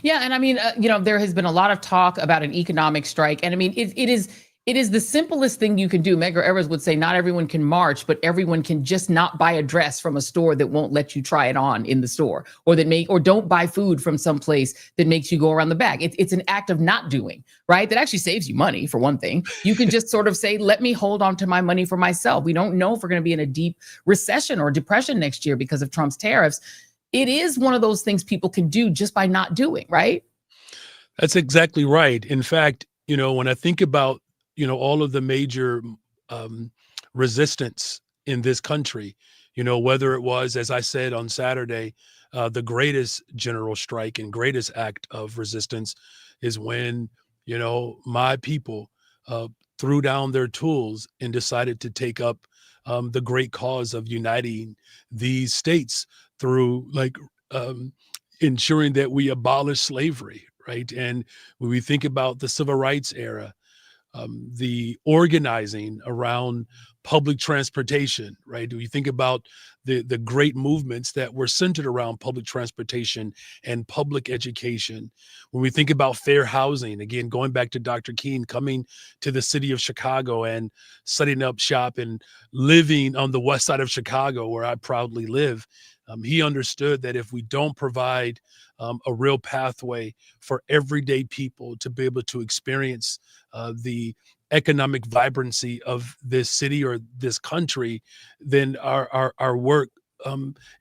Yeah, and I mean, there has been a lot of talk about an economic strike, and I mean, it is the simplest thing you can do. Medgar Evers would say, not everyone can march, but everyone can just not buy a dress from a store that won't let you try it on in the store, or don't buy food from some place that makes you go around the back. It's an act of not doing, right? That actually saves you money, for one thing. You can just sort of say, let me hold on to my money for myself. We don't know if we're going to be in a deep recession or depression next year because of Trump's tariffs. It is one of those things people can do just by not doing, right? That's exactly right. In fact, when I think about, all of the major resistance in this country, whether it was, as I said on Saturday, the greatest general strike and greatest act of resistance is when, my people threw down their tools and decided to take up the great cause of uniting these states through ensuring that we abolish slavery, right? And when we think about the civil rights era, the organizing around public transportation, right? We think about the great movements that were centered around public transportation and public education. When we think about fair housing, again, going back to Dr. King coming to the city of Chicago and setting up shop and living on the west side of Chicago, where I proudly live, he understood that if we don't provide a real pathway for everyday people to be able to experience the economic vibrancy of this city or this country, then our work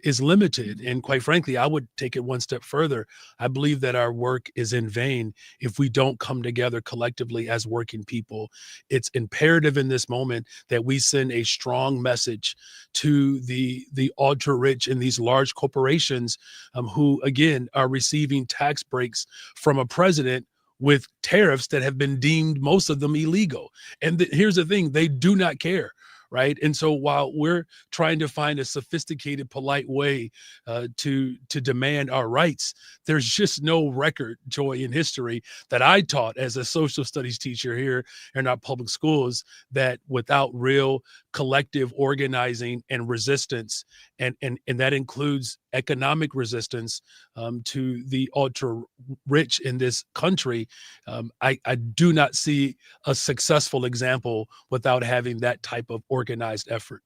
is limited. And quite frankly, I would take it one step further. I believe that our work is in vain if we don't come together collectively as working people. It's imperative in this moment that we send a strong message to the ultra rich and these large corporations who, again, are receiving tax breaks from a president with tariffs that have been deemed, most of them, illegal. And here's the thing, they do not care. Right. And so while we're trying to find a sophisticated, polite way to demand our rights, there's just no record, Joy, in history that I taught as a social studies teacher here in our public schools, that without real collective organizing and resistance, and that includes economic resistance to the ultra rich in this country, I do not see a successful example without having that type of organized effort.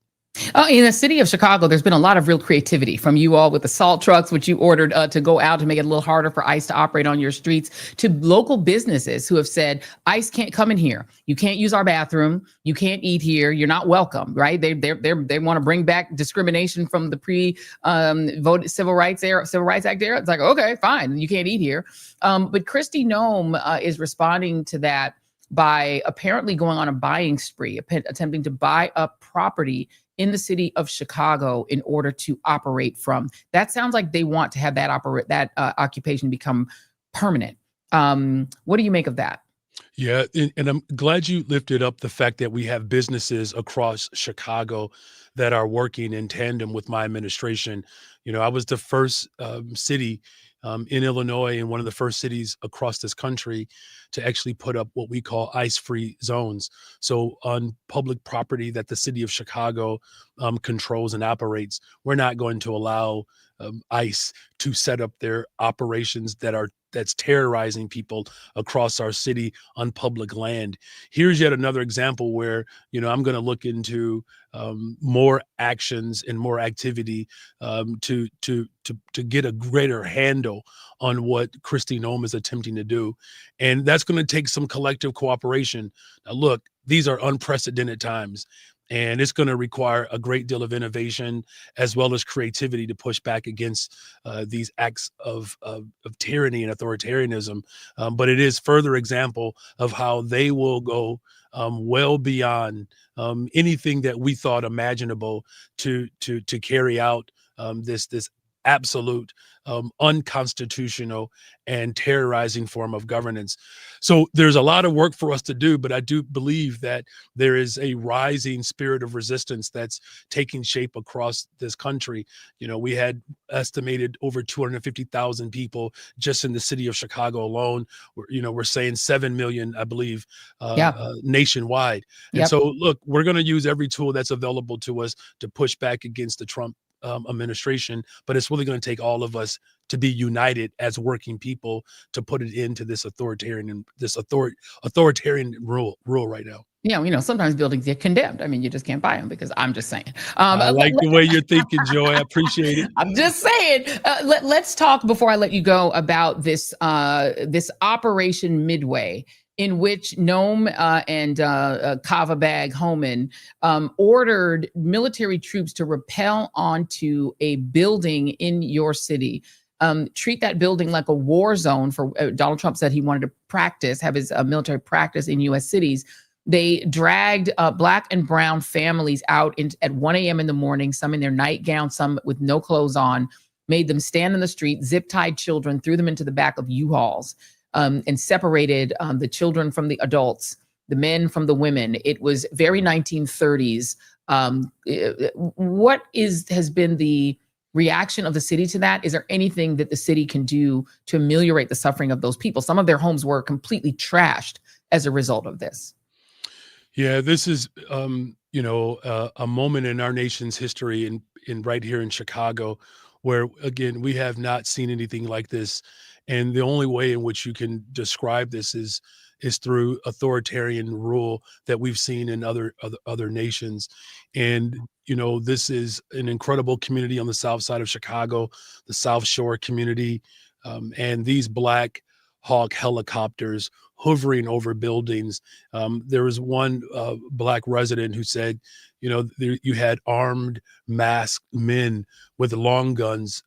In the city of Chicago, there's been a lot of real creativity from you all with the salt trucks, which you ordered to go out to make it a little harder for ICE to operate on your streets, to local businesses who have said, ICE can't come in here. You can't use our bathroom. You can't eat here. You're not welcome, right? They want to bring back discrimination from the pre-vote Civil Rights Act era. It's like, okay, fine. You can't eat here. But Kristi Noem is responding to that by apparently going on a buying spree, attempting to buy up property in the city of Chicago in order to operate from. That sounds like they want to have that occupation become permanent. What do you make of that? Yeah, and I'm glad you lifted up the fact that we have businesses across Chicago that are working in tandem with my administration. I was the first city in Illinois and one of the first cities across this country to actually put up what we call ICE-free zones. So on public property that the city of Chicago controls and operates, we're not going to allow ICE to set up their operations that's terrorizing people across our city on public land. Here's yet another example where, I'm going to look into more actions and more activity to get a greater handle on what Kristi Noem is attempting to do. And that's going to take some collective cooperation. Now, look, these are unprecedented times. And it's going to require a great deal of innovation as well as creativity to push back against these acts of tyranny and authoritarianism. But it is further example of how they will go well beyond anything that we thought imaginable to carry out this absolute, unconstitutional and terrorizing form of governance. So there's a lot of work for us to do, but I do believe that there is a rising spirit of resistance that's taking shape across this country. You know, we had estimated over 250,000 people just in the city of Chicago alone. We're saying 7 million, I believe, nationwide. And so, look, we're going to use every tool that's available to us to push back against the Trump administration, but it's really going to take all of us to be united as working people to put it into this authoritarian rule right now. Yeah, sometimes buildings get condemned. I mean, you just can't buy them because I'm just saying. I like the way you're thinking, Joy. I appreciate it. I'm just saying. Let's talk before I let you go about this this Operation Midway, in which Noam and Kava Bag Homan ordered military troops to rappel onto a building in your city. Treat that building like a war zone. For Donald Trump said he wanted to have his military practice in U.S. cities. They dragged Black and brown families out at 1 a.m. in the morning, some in their nightgowns, some with no clothes on, made them stand in the street, zip-tied children, threw them into the back of U-Hauls, and separated the children from the adults, the men from the women. It was very 1930s. What has been the reaction of the city to that? Is there anything that the city can do to ameliorate the suffering of those people? Some of their homes were completely trashed as a result of this. Yeah, this is, a moment in our nation's history in right here in Chicago, where, again, we have not seen anything like this. And the only way in which you can describe this is through authoritarian rule that we've seen in other nations. And, this is an incredible community on the south side of Chicago, the South Shore community, and these Black Hawk helicopters hovering over buildings. There was one Black resident who said, you had armed, masked men with long guns,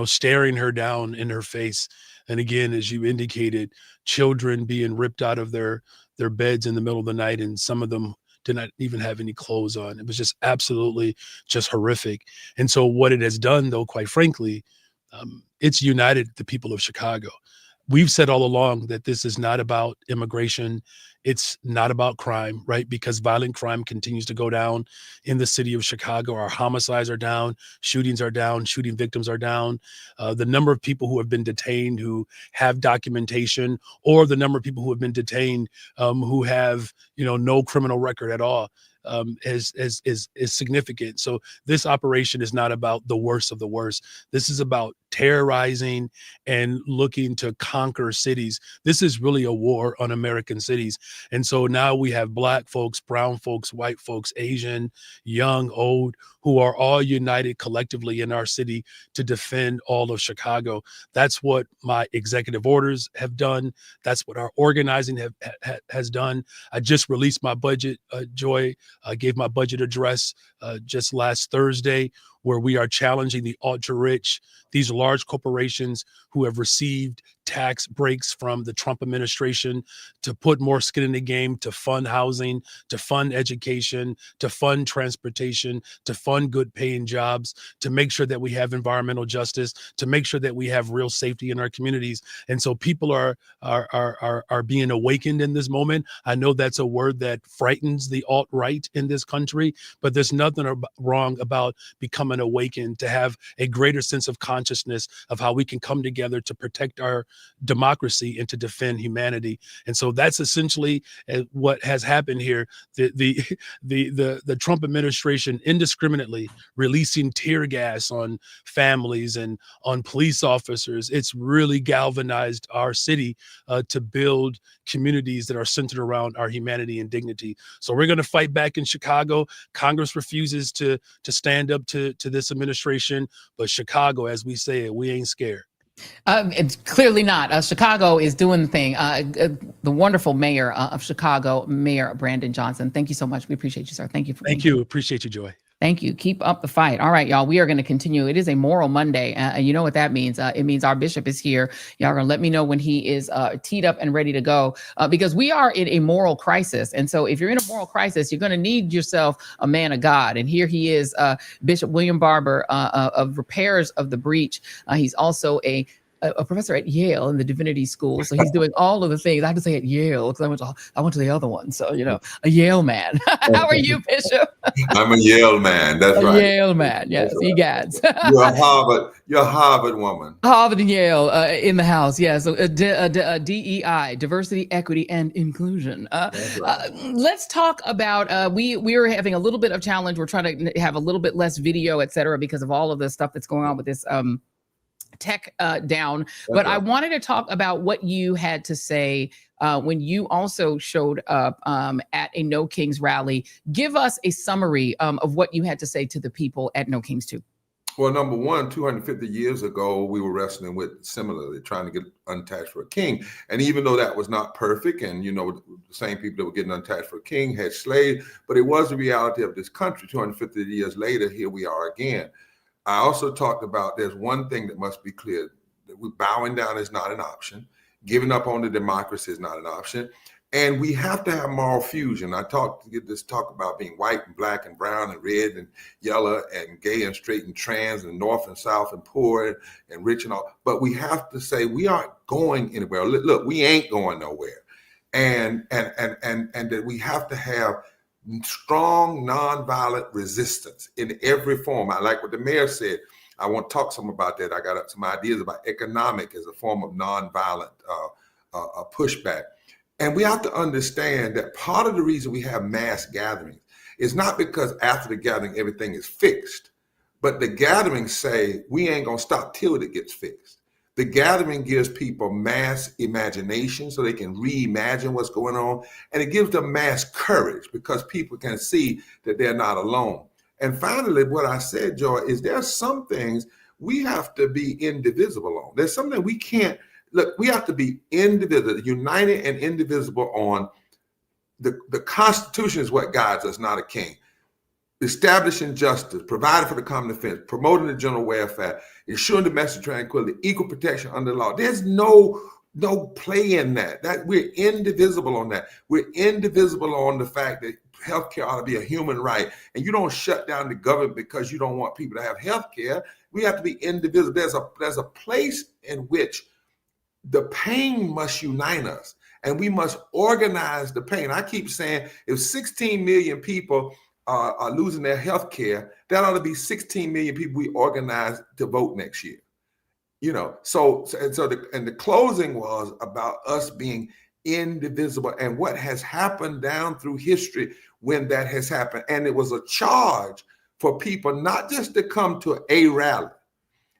staring her down in her face. And again, as you indicated, children being ripped out of their beds in the middle of the night, and some of them did not even have any clothes on. It was just absolutely just horrific. And so what it has done, though, quite frankly, it's united the people of Chicago. We've said all along that this is not about immigration. It's not about crime, right? Because violent crime continues to go down in the city of Chicago. Our homicides are down, shootings are down, shooting victims are down. The number of people who have been detained who have documentation, or the number of people who have been detained who have, no criminal record at all, is significant. So this operation is not about the worst of the worst. This is about terrorizing and looking to conquer cities. This is really a war on American cities. And so now we have Black folks, brown folks, white folks, Asian, young, old, who are all united collectively in our city to defend all of Chicago. That's what my executive orders have done. That's what our organizing has done. I just released my budget, Joy. I gave my budget address just last Thursday, where we are challenging the ultra-rich, these large corporations who have received tax breaks from the Trump administration, to put more skin in the game, to fund housing, to fund education, to fund transportation, to fund good paying jobs, to make sure that we have environmental justice, to make sure that we have real safety in our communities. And so people are being awakened in this moment. I know that's a word that frightens the alt-right in this country, but there's nothing wrong about becoming awakened, to have a greater sense of consciousness of how we can come together to protect our democracy and to defend humanity. And so that's essentially what has happened here. The Trump administration indiscriminately releasing tear gas on families and on police officers. It's really galvanized our city to build communities that are centered around our humanity and dignity. So we're going to fight back in Chicago. Congress refuses to stand up to this administration, but Chicago, as we say it, we ain't scared. It's clearly not. Chicago is doing the thing. The wonderful mayor of Chicago, Mayor Brandon Johnson. Thank you so much. We appreciate you, sir. Thank you. Thank you. Appreciate you, Joy. Thank you. Keep up the fight. All right, y'all. We are going to continue. It is a Moral Monday. And you know what that means? It means our bishop is here. Y'all are going to let me know when he is teed up and ready to go, because we are in a moral crisis. And so if you're in a moral crisis, you're going to need yourself a man of God. And here he is, Bishop William Barber of Repairs of the Breach. He's also a professor at Yale in the Divinity School. So he's doing all of the things. I have to say at Yale because I went to the other one. So, you know, a Yale man. How are you, Bishop? I'm a Yale man. That's right. A Yale man. Yes, he gets. You're a Harvard woman. Harvard and Yale in the house. Yeah. So DEI, diversity, equity, and inclusion. Let's talk about, we are having a little bit of challenge. We're trying to have a little bit less video, et cetera, because of all of the stuff that's going on with this tech down. But I wanted to talk about what you had to say when you also showed up at a No Kings rally. Give us a summary of what you had to say to the people at No Kings 2. Well, number one, 250 years ago, we were wrestling with similarly trying to get unattached for a king. And even though that was not perfect, and, you know, the same people that were getting unattached for a king had slaves, but it was the reality of this country. 250 years later, here we are again. I also talked about there's one thing that must be clear, that we bowing down is not an option. Giving up on the democracy is not an option. And we have to have moral fusion. I talk about being white and black and brown and red and yellow and gay and straight and trans and north and south and poor and rich and all. But we have to say we aren't going anywhere. Look, we ain't going nowhere. And that we have to have strong nonviolent resistance in every form. I like what the mayor said. I want to talk some about that. I got some ideas about economic as a form of nonviolent pushback. And we have to understand that part of the reason we have mass gatherings is not because after the gathering everything is fixed, but the gatherings say we ain't gonna stop till it gets fixed. The gathering gives people mass imagination so they can reimagine what's going on. And it gives them mass courage because people can see that they're not alone. And finally, what I said, Joy, is there are some things we have to be indivisible on. There's something we can't, look, we have to be indivisible, united and indivisible on the Constitution is what guides us, not a king. Establishing justice, providing for the common defense, promoting the general welfare, ensuring domestic tranquility, equal protection under the law. There's no play in that. That we're indivisible on that. We're indivisible on the fact that healthcare ought to be a human right. And you don't shut down the government because you don't want people to have healthcare. We have to be indivisible. There's a place in which the pain must unite us, and we must organize the pain. I keep saying if 16 million people are losing their health care, that ought to be 16 million people we organize to vote next year. You know, the closing was about us being indivisible and what has happened down through history when that has happened. And it was a charge for people not just to come to a rally.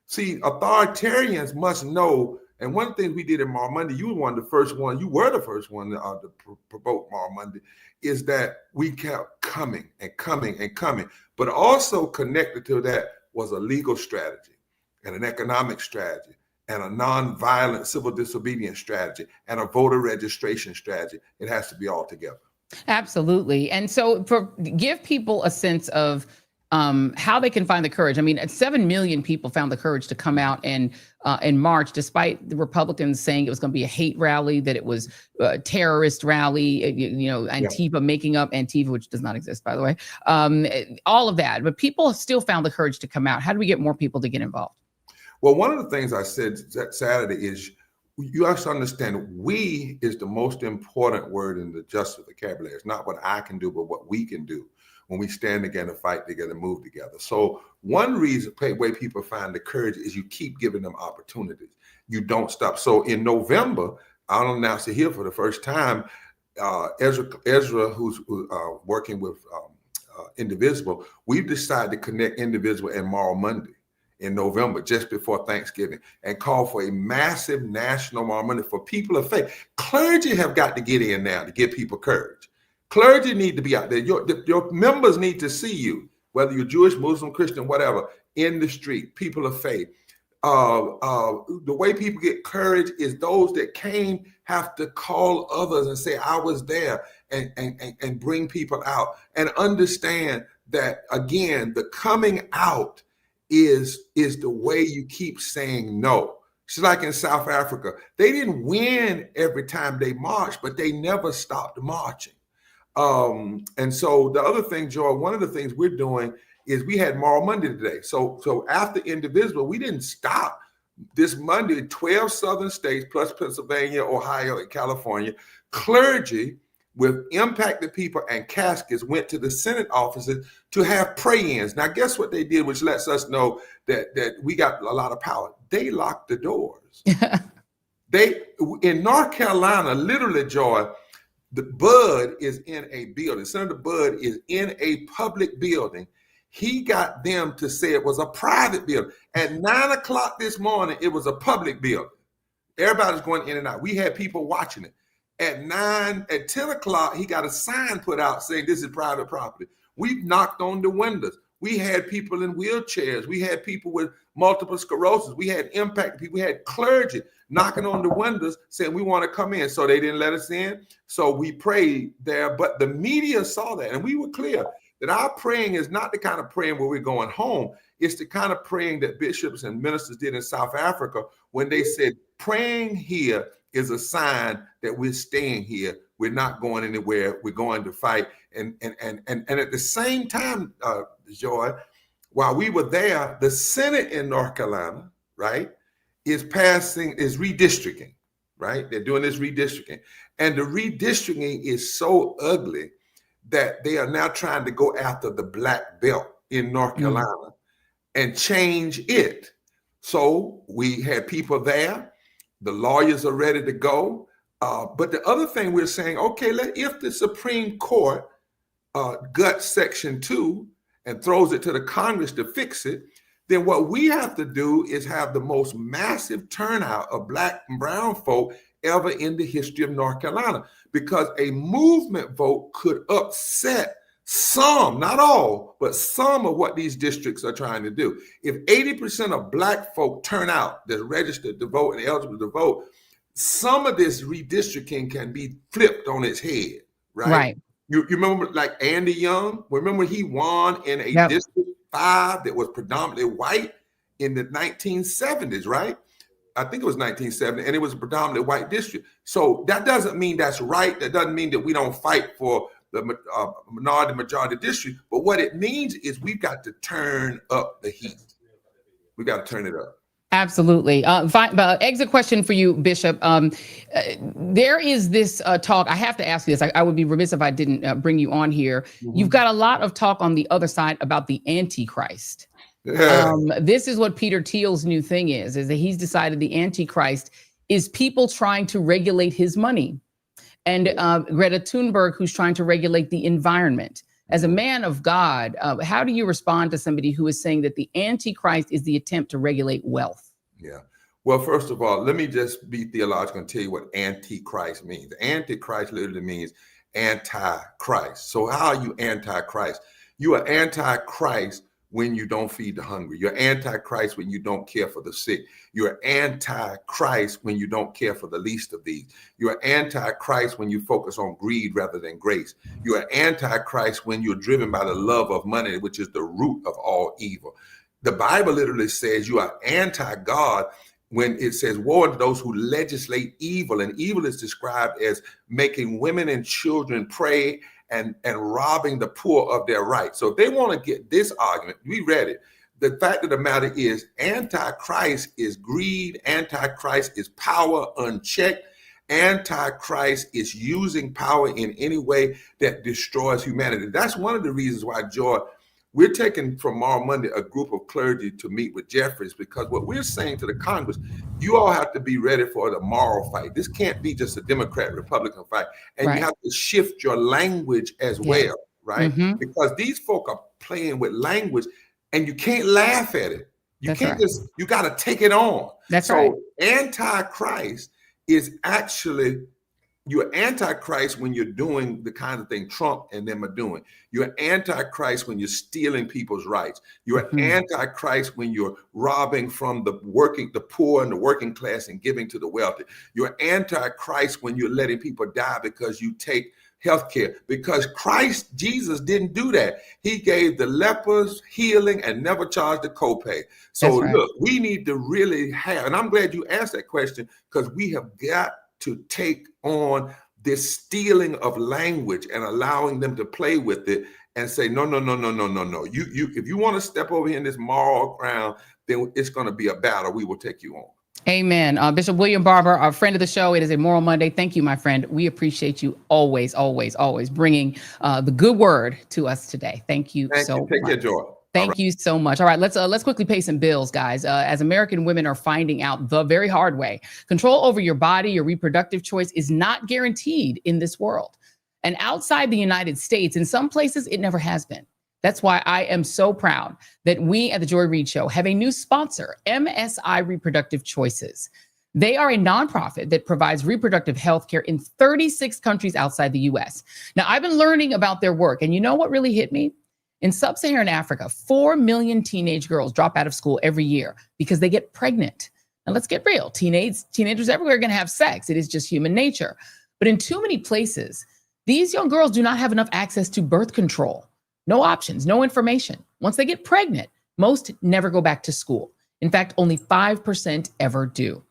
See, authoritarians must know. And one thing we did in Moral Monday, you were the first one to provoke Moral Monday, is that we kept coming and coming and coming. But also connected to that was a legal strategy and an economic strategy and a nonviolent civil disobedience strategy and a voter registration strategy. It has to be all together. Absolutely. And so give people a sense of how they can find the courage. I mean, 7 million people found the courage to come out and march, despite the Republicans saying it was going to be a hate rally, that it was a terrorist rally, Antifa, making up Antifa, which does not exist, by the way, all of that. But people still found the courage to come out. How do we get more people to get involved? Well, one of the things I said Saturday is you have to understand we is the most important word in the justice vocabulary. It's not what I can do, but what we can do when we stand together, fight together, move together. So one way people find the courage is you keep giving them opportunities. You don't stop. So in November, I'll announce it here for the first time, Ezra, who's working with Indivisible, we've decided to connect Indivisible and Moral Monday in November, just before Thanksgiving, and call for a massive national Moral Monday for people of faith. Clergy have got to get in now to give people courage. Clergy need to be out there. Your members need to see you, whether you're Jewish, Muslim, Christian, whatever, in the street, people of faith. The way people get courage is those that came have to call others and say, I was there, and bring people out and understand that, again, the coming out is the way you keep saying no. It's like in South Africa. They didn't win every time they marched, but they never stopped marching. And so the other thing, Joy, one of the things we're doing is we had Moral Monday today. So after Indivisible, we didn't stop. This Monday, 12 southern states plus Pennsylvania, Ohio, and California, clergy with impacted people and caskets went to the Senate offices to have pray-ins. Now, guess what they did, which lets us know that we got a lot of power. They locked the doors. In North Carolina, literally, Joy, the Bud is in a building. Senator Bud is in a public building. He got them to say it was a private building. At 9 o'clock this morning, it was a public building. Everybody's going in and out. We had people watching it. At 10 o'clock, he got a sign put out saying this is private property. We knocked on the windows. We had people in wheelchairs. We had people with multiple sclerosis. We had impacted people. We had clergy knocking on the windows saying we want to come in. So they didn't let us in. So we prayed there. But the media saw that. And we were clear that our praying is not the kind of praying where we're going home. It's the kind of praying that bishops and ministers did in South Africa when they said praying here is a sign that we're staying here. We're not going anywhere. We're going to fight. And at the same time, Joy, while we were there, the Senate in North Carolina, right, is redistricting, right? They're doing this redistricting. And the redistricting is so ugly that they are now trying to go after the black belt in North Carolina and change it. So we had people there. The lawyers are ready to go. But the other thing we're saying, okay, if the Supreme Court guts Section 2 and throws it to the Congress to fix it, then what we have to do is have the most massive turnout of black and brown folk ever in the history of North Carolina, because a movement vote could upset some, not all, but some of what these districts are trying to do. If 80% of black folk turn out that's registered to vote and eligible to vote, some of this redistricting can be flipped on its head, right? Right. You remember like Andy Young? Remember he won in a District 5 that was predominantly white in the 1970s, right? I think it was 1970, and it was a predominantly white district. So that doesn't mean that's right. That doesn't mean that we don't fight for the minority majority district. But what it means is we've got to turn up the heat. We got to turn it up. Absolutely. Exit question for you, Bishop. There is this talk. I have to ask you this. I would be remiss if I didn't bring you on here. Mm-hmm. You've got a lot of talk on the other side about the Antichrist. Yeah. This is what Peter Thiel's new thing is that he's decided the Antichrist is people trying to regulate his money. And Greta Thunberg, who's trying to regulate the environment. As a man of God, how do you respond to somebody who is saying that the Antichrist is the attempt to regulate wealth? Yeah. Well, first of all, let me just be theological and tell you what Antichrist means. Antichrist literally means anti-Christ. So how are you anti-Christ? You are anti-Christ when you don't feed the hungry. You're anti-Christ when you don't care for the sick. You're anti-Christ when you don't care for the least of these. You're anti-Christ when you focus on greed rather than grace. You're anti-Christ when you're driven by the love of money, which is the root of all evil. The Bible literally says you are anti-God when it says, woe to those who legislate evil. And evil is described as making women and children pray and robbing the poor of their rights. So if they want to get this argument, we read it. The fact of the matter is Antichrist is greed. Antichrist is power unchecked. Antichrist is using power in any way that destroys humanity. That's one of the reasons why, Joy, we're taking from tomorrow Monday a group of clergy to meet with Jeffries, because what we're saying to the Congress, you all have to be ready for the moral fight. This can't be just a Democrat-Republican fight. And you have to shift your language as well, right? Mm-hmm. Because these folk are playing with language and you can't laugh at it. You can't just, you got to take it on. So Antichrist is actually, you're Antichrist when you're doing the kind of thing Trump and them are doing. You're Antichrist when you're stealing people's rights. You're Antichrist when you're robbing from the poor and the working class and giving to the wealthy. You're Antichrist when you're letting people die because you take health care, because Christ Jesus didn't do that. He gave the lepers healing and never charged a copay. So look, we need to really have, and I'm glad you asked that question, because we have got to take on this stealing of language and allowing them to play with it and say, no. You if you want to step over here in this moral ground, then it's going to be a battle we will take you on. Amen. Bishop William Barber, our friend of the show. It is a Moral Monday. Thank you, my friend. We appreciate you always bringing the good word to us today. Thank you so much. Take care, Joy. Thank you so much. All right, let's quickly pay some bills, guys. As American women are finding out the very hard way, control over your body, your reproductive choice is not guaranteed in this world. And outside the United States, in some places, it never has been. That's why I am so proud that we at the Joy Reid Show have a new sponsor, MSI Reproductive Choices. They are a nonprofit that provides reproductive health care in 36 countries outside the US. Now, I've been learning about their work, and you know what really hit me? In sub-Saharan Africa, 4 million teenage girls drop out of school every year because they get pregnant. Now, let's get real. Teenagers everywhere are going to have sex. It is just human nature. But in too many places, these young girls do not have enough access to birth control. No options, no information. Once they get pregnant, most never go back to school. In fact, only 5% ever do.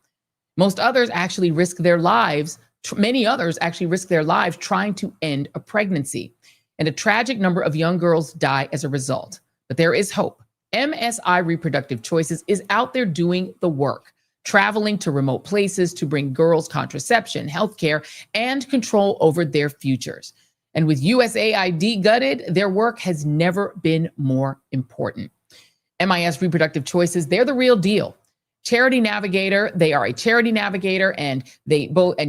Most others actually risk their lives. Many others actually risk their lives trying to end a pregnancy. And a tragic number of young girls die as a result. But there is hope. MSI Reproductive Choices is out there doing the work, traveling to remote places to bring girls contraception, healthcare, and control over their futures. And with USAID gutted, their work has never been more important. MIS Reproductive Choices, they're the real deal. Charity Navigator, they are a Charity Navigator, and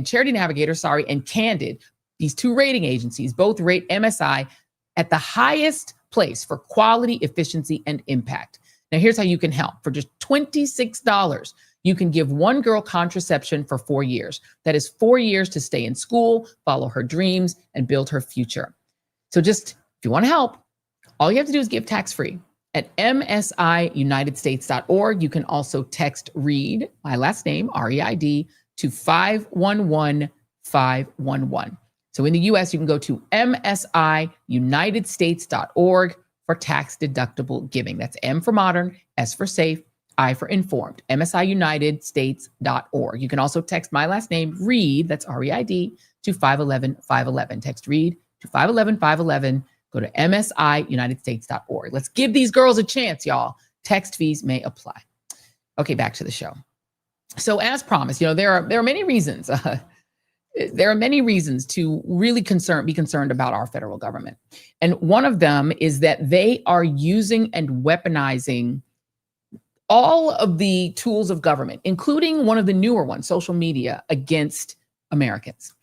Charity Navigator, and Candid, these two rating agencies, both rate MSI at the highest place for quality, efficiency, and impact. Now, here's how you can help. For just $26, you can give one girl contraception for 4 years. That is 4 years to stay in school, follow her dreams, and build her future. So just, if you want to help, all you have to do is give tax-free at msiunitedstates.org. You can also text REID, my last name, REID, to 511-511. So in the US, you can go to msiunitedstates.org for tax-deductible giving. That's M for modern, S for safe, I for informed, msiunitedstates.org. You can also text my last name, Reid, that's REID, to 511-511. Text Reid to 511-511. Go to msiunitedstates.org. Let's give these girls a chance, y'all. Text fees may apply. Okay, back to the show. So as promised, there are many reasons. There are many reasons to really be concerned about our federal government. And one of them is that they are using and weaponizing all of the tools of government, including one of the newer ones, social media, against Americans.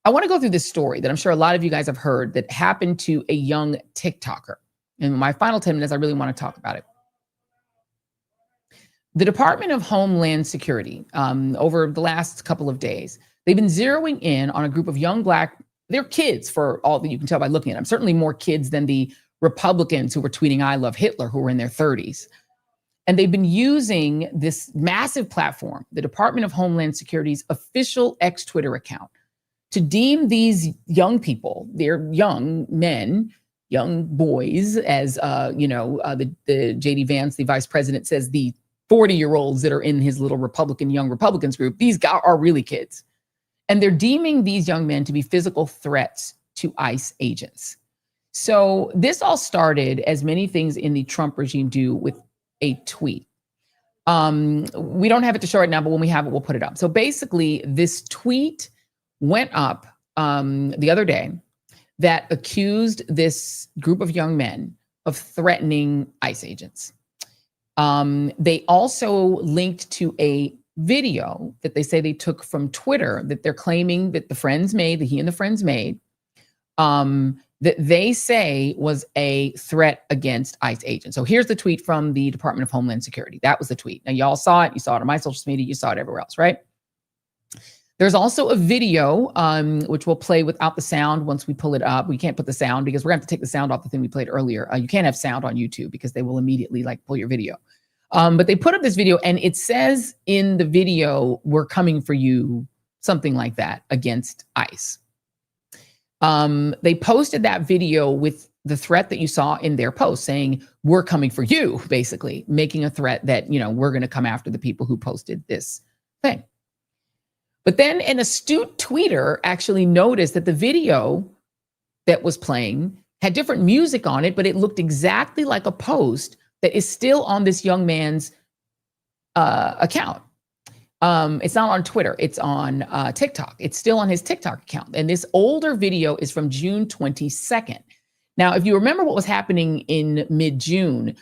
I want to go through this story that I'm sure a lot of you guys have heard that happened to a young TikToker. In my final 10 minutes, I really want to talk about it. The Department of Homeland Security, over the last couple of days, they've been zeroing in on a group of young they're kids for all that you can tell by looking at them, certainly more kids than the Republicans who were tweeting, "I love Hitler," who were in their 30s. And they've been using this massive platform, the Department of Homeland Security's official X-Twitter account, to deem these young people, they're young men, young boys, as the JD Vance, the vice president, says the 40-year-olds that are in his little young Republicans group, these guys are really kids. And they're deeming these young men to be physical threats to ICE agents. So this all started, as many things in the Trump regime do, with a tweet. We don't have it to show right now, but when we have it, we'll put it up. So basically, this tweet went up the other day that accused this group of young men of threatening ICE agents. They also linked to a video that they say they took from Twitter that they're claiming that he and the friends made, that they say was a threat against ICE agents. So here's the tweet from the Department of Homeland Security. That was the tweet. Now, y'all saw it. You saw it on my social media. You saw it everywhere else, right? There's also a video, which we'll play without the sound once we pull it up. We can't put the sound because we're going to have to take the sound off the thing we played earlier. You can't have sound on YouTube because they will immediately pull your video. But they put up this video and it says in the video, "We're coming for you," something like that, against ICE. They posted that video with the threat that you saw in their post saying, we're coming for you, basically making a threat that, we're going to come after the people who posted this thing. But then an astute tweeter actually noticed that the video that was playing had different music on it, but it looked exactly like a post that is still on this young man's account. It's not on Twitter, it's on TikTok. It's still on his TikTok account. And this older video is from June 22nd. Now, if you remember what was happening in mid-June,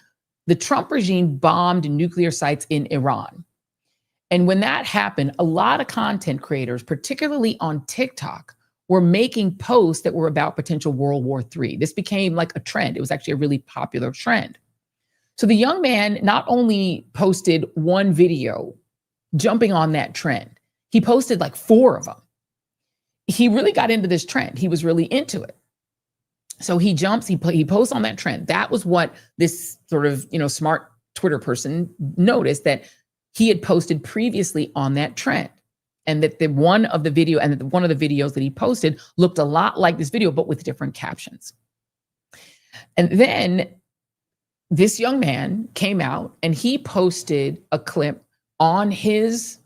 the Trump regime bombed nuclear sites in Iran. And when that happened, a lot of content creators, particularly on TikTok, were making posts that were about potential World War III. This became like a trend. It was actually a really popular trend. So the young man not only posted one video jumping on that trend, he posted like 4 of them. He really got into this trend. He was really into it. So he posts on that trend. That was what this sort of, smart Twitter person noticed, that he had posted previously on that trend. And that one of the videos that he posted looked a lot like this video, but with different captions. And then this young man came out and he posted a clip on his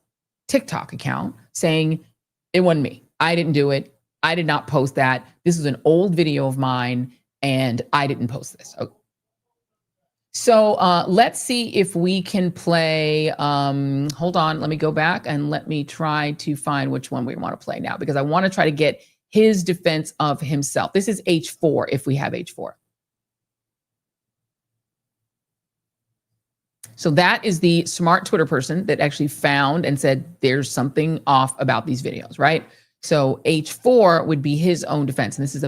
TikTok account saying, it wasn't me. I didn't do it. I did not post that. This is an old video of mine and I didn't post this. Okay. So let's see if we can play, hold on, let me go back and let me try to find which one we want to play now, because I want to try to get his defense of himself. This is H4, if we have H4. So that is the smart Twitter person that actually found and said, there's something off about these videos, right? So H4 would be his own defense. And this is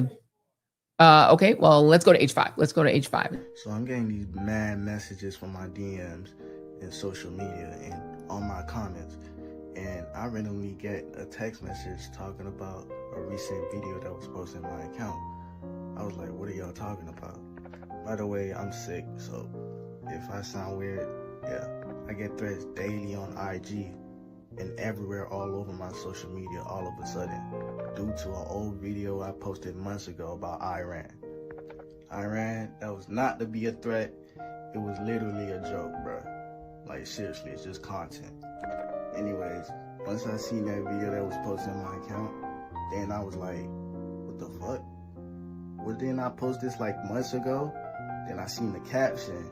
okay, well, let's go to H5. Let's go to H5. So I'm getting these mad messages from my DMs and social media and on my comments. And I randomly get a text message talking about a recent video that was posted in my account. I was like, what are y'all talking about? By the way, I'm sick, so if I sound weird, yeah. I get threats daily on IG and everywhere all over my social media all of a sudden due to an old video I posted months ago about Iran. Iran, that was not to be a threat. It was literally a joke, bro. Like, seriously, it's just content. Anyways, once I seen that video that was posted on my account, then I was like, what the fuck? Well, didn't I post this like months ago? Then I seen the caption,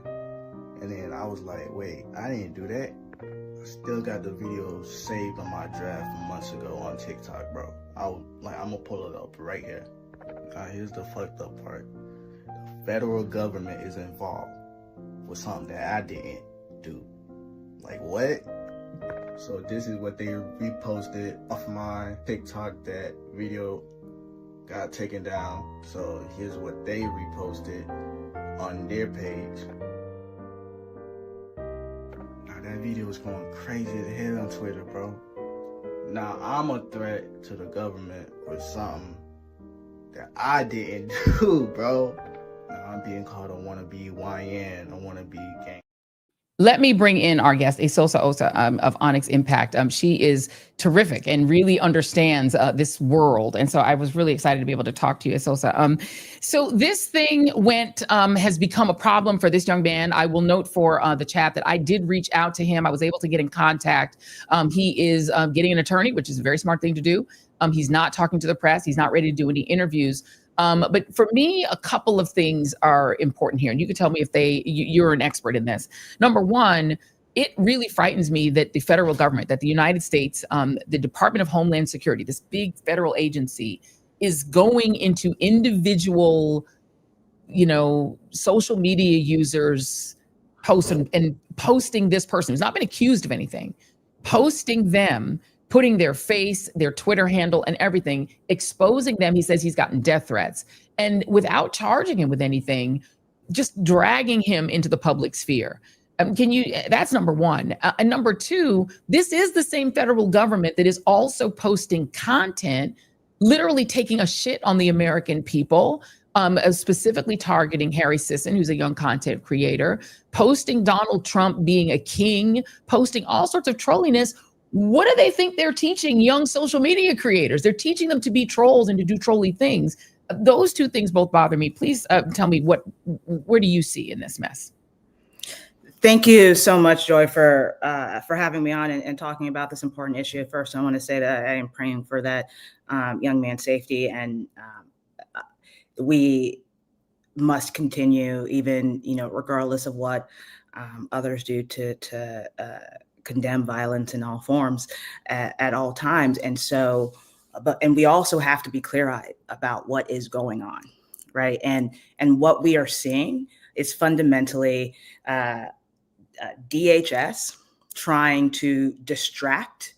and then I was like, wait, I didn't do that. I still got the video saved on my draft from months ago on TikTok, bro. I'm gonna pull it up right here. Now, here's the fucked up part. The federal government is involved with something that I didn't do. Like, what? So this is what they reposted off my TikTok. That video got taken down. So here's what they reposted on their page. Now that video is going crazy as hell on Twitter, bro. Now I'm a threat to the government for something that I didn't do, bro. Now I'm being called a wannabe YN, a wannabe gang. Let me bring in our guest, Esosa Osa of Onyx Impact. She is terrific and really understands this world. And so I was really excited to be able to talk to you, Esosa. So this thing has become a problem for this young man. I will note for the chat that I did reach out to him. I was able to get in contact. He is getting an attorney, which is a very smart thing to do. He's not talking to the press. He's not ready to do any interviews. But for me, a couple of things are important here. And you can tell me if you're an expert in this. Number one, it really frightens me that the federal government, that the United States, the Department of Homeland Security, this big federal agency, is going into individual, social media users' posts and posting this person who's not been accused of anything, posting them, putting their face, their Twitter handle and everything, exposing them. He says he's gotten death threats, and without charging him with anything, just dragging him into the public sphere. That's number one. And number two, this is the same federal government that is also posting content, literally taking a shit on the American people, specifically targeting Harry Sisson, who's a young content creator, posting Donald Trump being a king, posting all sorts of trolliness, What do they think they're teaching young social media creators? They're teaching them to be trolls and to do trolly things. Those two things both bother me. Please tell me where do you see in this mess? Thank you so much, Joy, for having me on and talking about this important issue. First, I want to say that I am praying for that young man's safety, and we must continue, even regardless of what others do, to condemn violence in all forms at all times. And so, and we also have to be clear-eyed about what is going on, right? And what we are seeing is fundamentally DHS trying to distract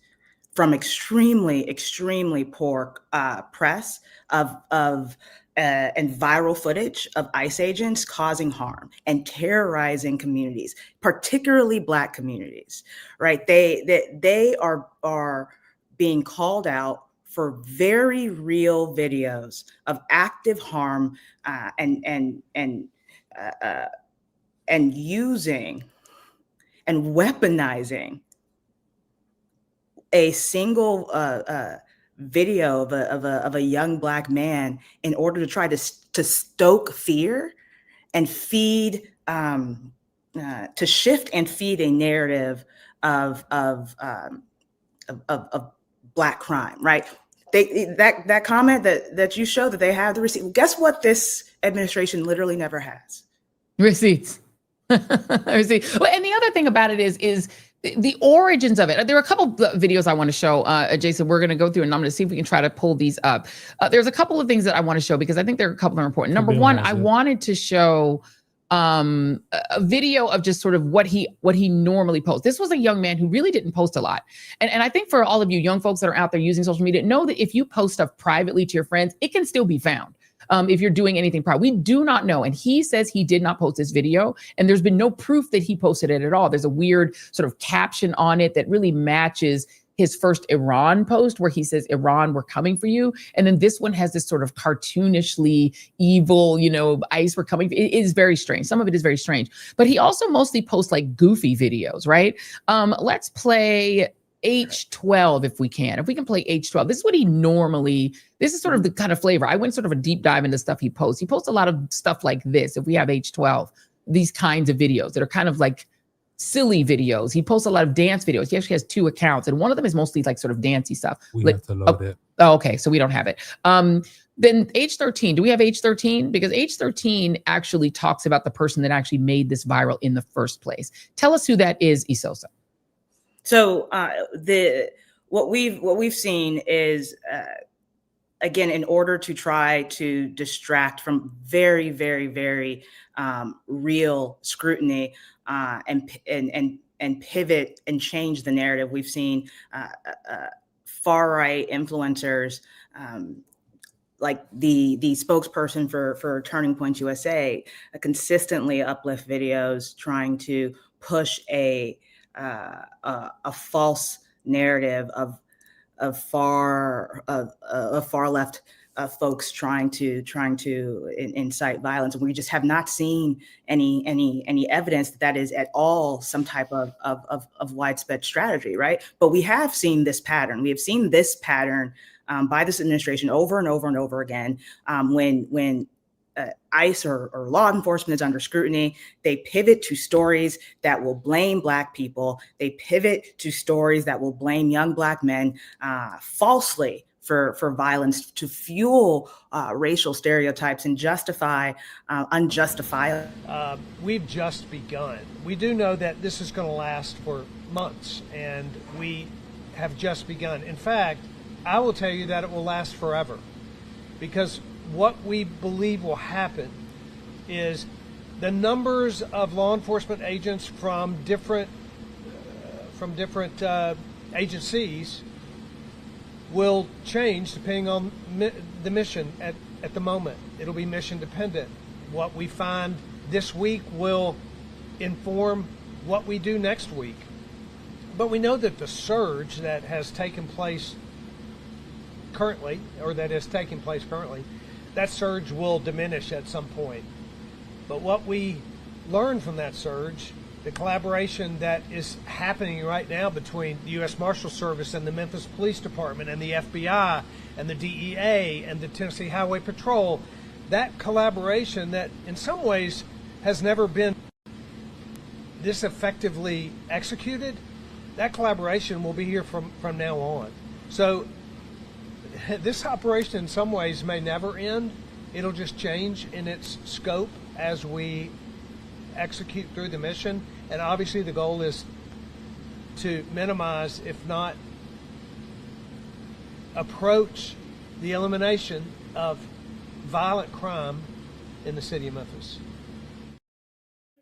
from extremely, extremely poor press of and viral footage of ICE agents causing harm and terrorizing communities, particularly Black communities, right? They are being called out for very real videos of active harm and using and weaponizing a single video of a young Black man in order to try to stoke fear and feed to shift and feed a narrative of Black crime, right? That comment that you show that they have the receipt. Guess what? This administration literally never has receipts. Receipts. Well, and the other thing about it is the origins of it. There are a couple of videos I want to show, Jason. We're going to go through and I'm going to see if we can try to pull these up. There's a couple of things that I want to show because I think there are a couple that are important. Number one, I wanted to show a video of just sort of what he normally posts. This was a young man who really didn't post a lot. And I think for all of you young folks that are out there using social media, know that if you post stuff privately to your friends, it can still be found. If you're doing anything private, we do not know. And he says he did not post this video, and there's been no proof that he posted it at all. There's a weird sort of caption on it that really matches his first Iran post where he says, "Iran, we're coming for you." And then this one has this sort of cartoonishly evil, ICE, we're coming. It is very strange. Some of it is very strange, but he also mostly posts like goofy videos, right? Let's play H12 if we can. If we can play H12, this is what this is sort of the kind of flavor. I went sort of a deep dive into stuff he posts. He posts a lot of stuff like this. If we have H12, these kinds of videos that are kind of like silly videos. He posts a lot of dance videos. He actually has 2 accounts, and one of them is mostly like sort of dancey stuff. We have to load it. Oh, okay. So we don't have it. Then H13, do we have H13? Because H13 actually talks about the person that actually made this viral in the first place. Tell us who that is, Isosa. So what we've seen is again, in order to try to distract from very, very, very real scrutiny and pivot and change the narrative, we've seen far right influencers like the spokesperson for Turning Point USA consistently uplift videos trying to push a false narrative of far left folks trying to incite violence, and we just have not seen any evidence that is at all some type of widespread strategy, right? But we have seen this pattern. We have seen this pattern by this administration over and over and over again. When ICE or law enforcement is under scrutiny, they pivot to stories that will blame Black people. They pivot to stories that will blame young Black men falsely for violence, to fuel racial stereotypes and justify unjustifiable. We've just begun. We do know that this is going to last for months, and we have just begun. In fact, I will tell you that it will last forever, because what we believe will happen is the numbers of law enforcement agents from different agencies will change depending on the mission at the moment. It'll be mission dependent. What we find this week will inform what we do next week. But we know that the surge that has taken place currently, that surge will diminish at some point. But what we learn from that surge the collaboration that is happening right now between the U.S. Marshal Service and the Memphis Police Department and the FBI and the DEA and the Tennessee Highway Patrol, that collaboration that in some ways has never been this effectively executed, that collaboration will be here from now on. So this operation in some ways may never end. It'll just change in its scope as we execute through the mission. And obviously the goal is to minimize, if not approach, the elimination of violent crime in the city of Memphis.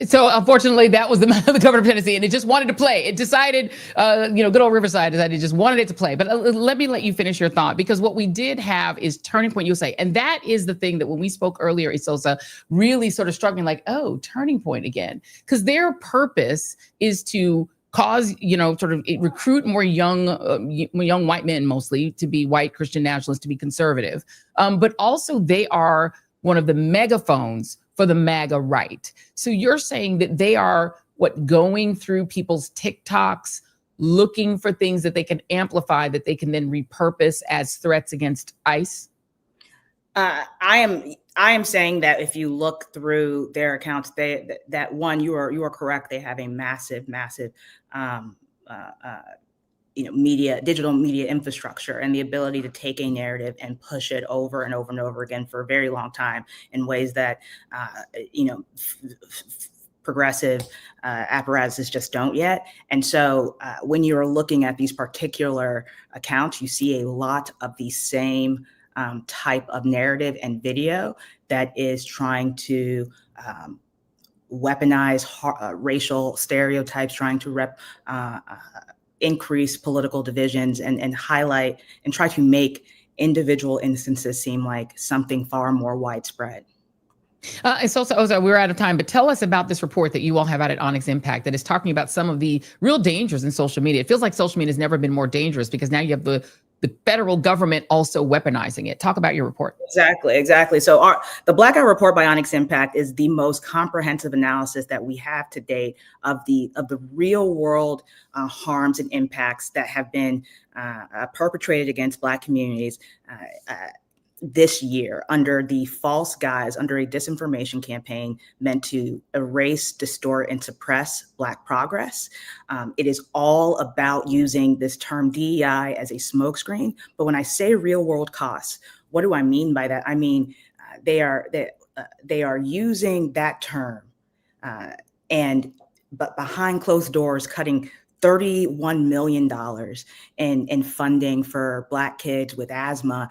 So unfortunately, that was the governor of Tennessee, and it just wanted to play. It decided, good old Riverside decided it just wanted it to play. But let me let you finish your thought, because what we did have is Turning Point USA. And that is the thing that when we spoke earlier, Esosa, really sort of struggling like, oh, Turning Point again, because their purpose is to cause, sort of recruit more young white men, mostly to be white Christian nationalists, to be conservative. But also they are one of the megaphones for the MAGA right. So you're saying that they are going through people's TikToks, looking for things that they can amplify, that they can then repurpose as threats against ICE? I am saying that if you look through their accounts, that one, you are correct. They have a massive digital media infrastructure and the ability to take a narrative and push it over and over and over again for a very long time in ways that, progressive apparatuses just don't yet. And so when you're looking at these particular accounts, you see a lot of the same type of narrative and video that is trying to weaponize racial stereotypes, trying to increase political divisions and highlight and try to make individual instances seem like something far more widespread. It's also, we're out of time, but tell us about this report that you all have out at Onyx Impact that is talking about some of the real dangers in social media. It feels like social media has never been more dangerous because now you have the federal government also weaponizing it. Talk about your report. Exactly. So the Blackout Report by Onyx Impact is the most comprehensive analysis that we have to date of the real world harms and impacts that have been perpetrated against Black communities this year under the false guise, under a disinformation campaign meant to erase, distort, and suppress Black progress. It is all about using this term DEI as a smokescreen. But when I say real world costs, what do I mean by that? I mean, they are using that term but behind closed doors, cutting $31 million in funding for Black kids with asthma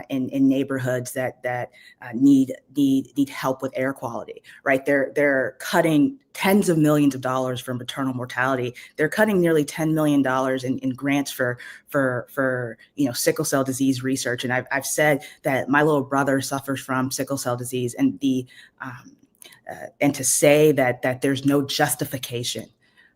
in neighborhoods that need help with air quality. Right? They're cutting tens of millions of dollars for maternal mortality. They're cutting nearly $10 million in grants for sickle cell disease research. And I've said that my little brother suffers from sickle cell disease, and to say that there's no justification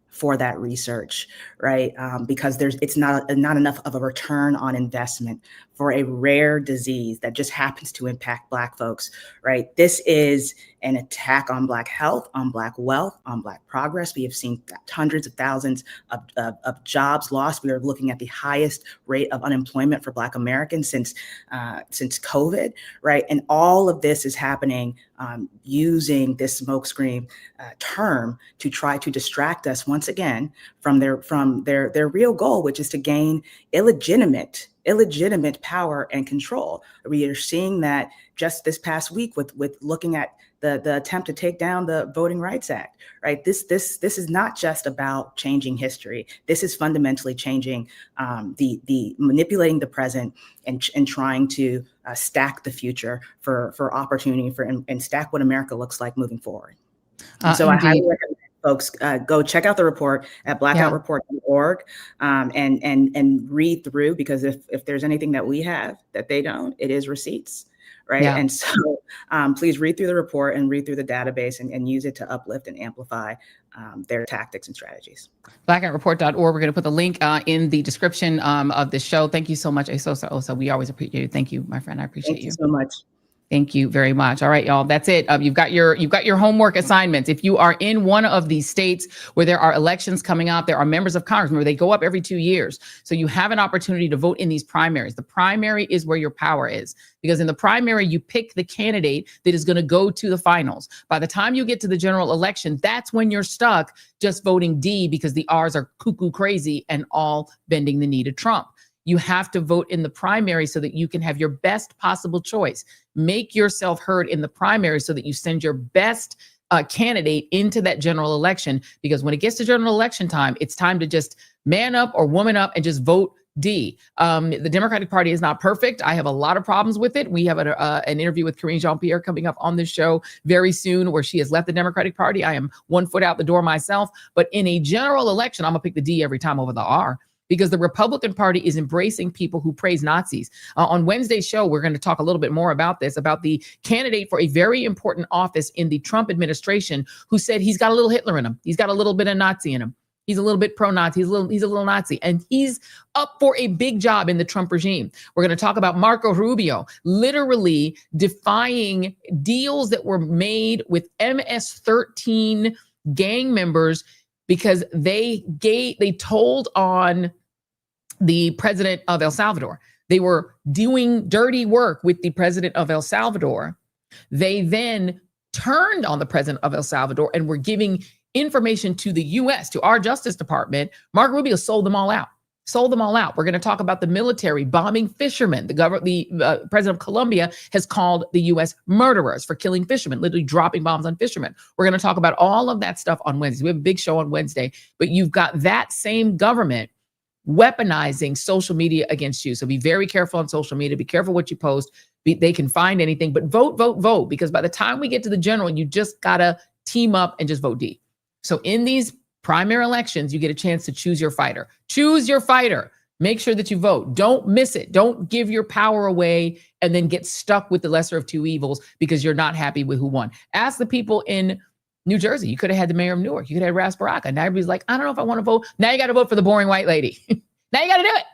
for that research, right? Because it's not enough of a return on investment for a rare disease that just happens to impact Black folks, right? This is an attack on Black health, on Black wealth, on Black progress. We have seen hundreds of thousands of jobs lost. We are looking at the highest rate of unemployment for Black Americans since COVID, right? And all of this is happening using this smokescreen term to try to distract us once again from their real goal, which is to gain illegitimate power and control. We are seeing that just this past week with looking at the attempt to take down the Voting Rights Act, right? This is not just about changing history. This is fundamentally changing the manipulating the present and trying to stack the future for opportunity and stack what America looks like moving forward. So I highly recommend folks go check out the report at blackoutreport.org and read through, because if there's anything that we have that they don't, it is receipts. Right. Yeah. And so please read through the report and read through the database and use it to uplift and amplify their tactics and strategies. Blackoutreport.org. We're going to put the link in the description of this show. Thank you so much, Esosa Osa. We always appreciate you. Thank you, my friend. I appreciate you. Thank you so much. Thank you very much. All right, y'all. That's it. You've got your homework assignments. If you are in one of these states where there are elections coming up, there are members of Congress where they go up every 2 years. So you have an opportunity to vote in these primaries. The primary is where your power is, because in the primary, you pick the candidate that is going to go to the finals. By the time you get to the general election, that's when you're stuck just voting D because the R's are cuckoo crazy and all bending the knee to Trump. You have to vote in the primary so that you can have your best possible choice. Make yourself heard in the primary so that you send your best candidate into that general election, because when it gets to general election time, it's time to just man up or woman up and just vote D. The Democratic Party is not perfect. I have a lot of problems with it. We have an interview with Karine Jean-Pierre coming up on this show very soon where she has left the Democratic Party. I am 1 foot out the door myself. But in a general election, I'm going to pick the D every time over the R, because the Republican Party is embracing people who praise Nazis. On Wednesday's show, we're going to talk a little bit more about this, about the candidate for a very important office in the Trump administration who said he's got a little Hitler in him. He's got a little bit of Nazi in him. He's a little bit pro-Nazi. He's a little Nazi, and he's up for a big job in the Trump regime. We're going to talk about Marco Rubio literally defying deals that were made with MS-13 gang members because they told on the president of El Salvador. They were doing dirty work with the president of El Salvador. They then turned on the president of El Salvador and were giving information to the U.S., to our Justice Department. Marco Rubio sold them all out. We're going to talk about the military bombing fishermen. The president of Colombia has called the U.S. murderers for killing fishermen, literally dropping bombs on fishermen. We're going to talk about all of that stuff on Wednesday. We have a big show on Wednesday, but you've got that same government weaponizing social media against you. So be very careful on social media. Be careful what you post. They can find anything, but vote, because by the time we get to the general, you just got to team up and just vote D. So in these primary elections, you get a chance to choose your fighter. Choose your fighter. Make sure that you vote. Don't miss it. Don't give your power away and then get stuck with the lesser of two evils because you're not happy with who won. Ask the people in New Jersey. You could have had the mayor of Newark. You could have Ras Baraka. Now everybody's like, I don't know if I want to vote. Now you got to vote for the boring white lady. Now you got to do it.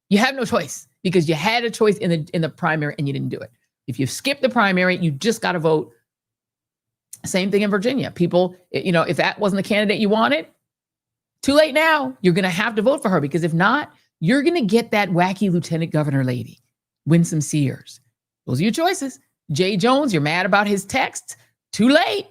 You have no choice because you had a choice in the primary and you didn't do it. If you skip the primary, you just got to vote. Same thing in Virginia. People, if that wasn't the candidate you wanted, too late now. You're going to have to vote for her, because if not, you're going to get that wacky lieutenant governor lady, Winsome Sears. Those are your choices. Jay Jones, you're mad about his texts. Too late.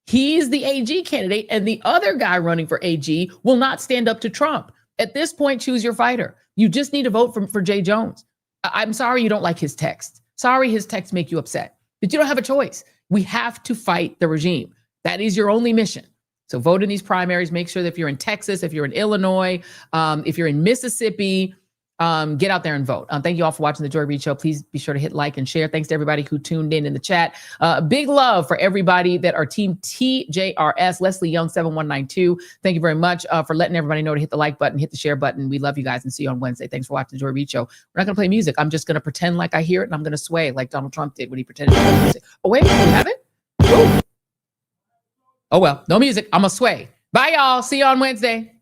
He's the AG candidate, and the other guy running for AG will not stand up to Trump. At this point, choose your fighter. You just need to vote for Jay Jones. I'm sorry you don't like his texts. Sorry his texts make you upset, but you don't have a choice. We have to fight the regime. That is your only mission. So vote in these primaries. Make sure that if you're in Texas, if you're in Illinois, if you're in Mississippi, get out there and vote. Thank you all for watching the Joy Reid Show. Please be sure to hit like and share. Thanks to everybody who tuned in the chat. Big love for everybody that are team TJRS. Leslie Young 7192. Thank you very much for letting everybody know to hit the like button, hit the share button. We love you guys and see you on Wednesday. Thanks for watching the Joy Reid Show. We're not going to play music. I'm just going to pretend like I hear it, and I'm going to sway like Donald Trump did when he pretended to play music. Oh, wait, we have it? Ooh. Oh, well, no music. I'm going to sway. Bye, y'all. See you on Wednesday.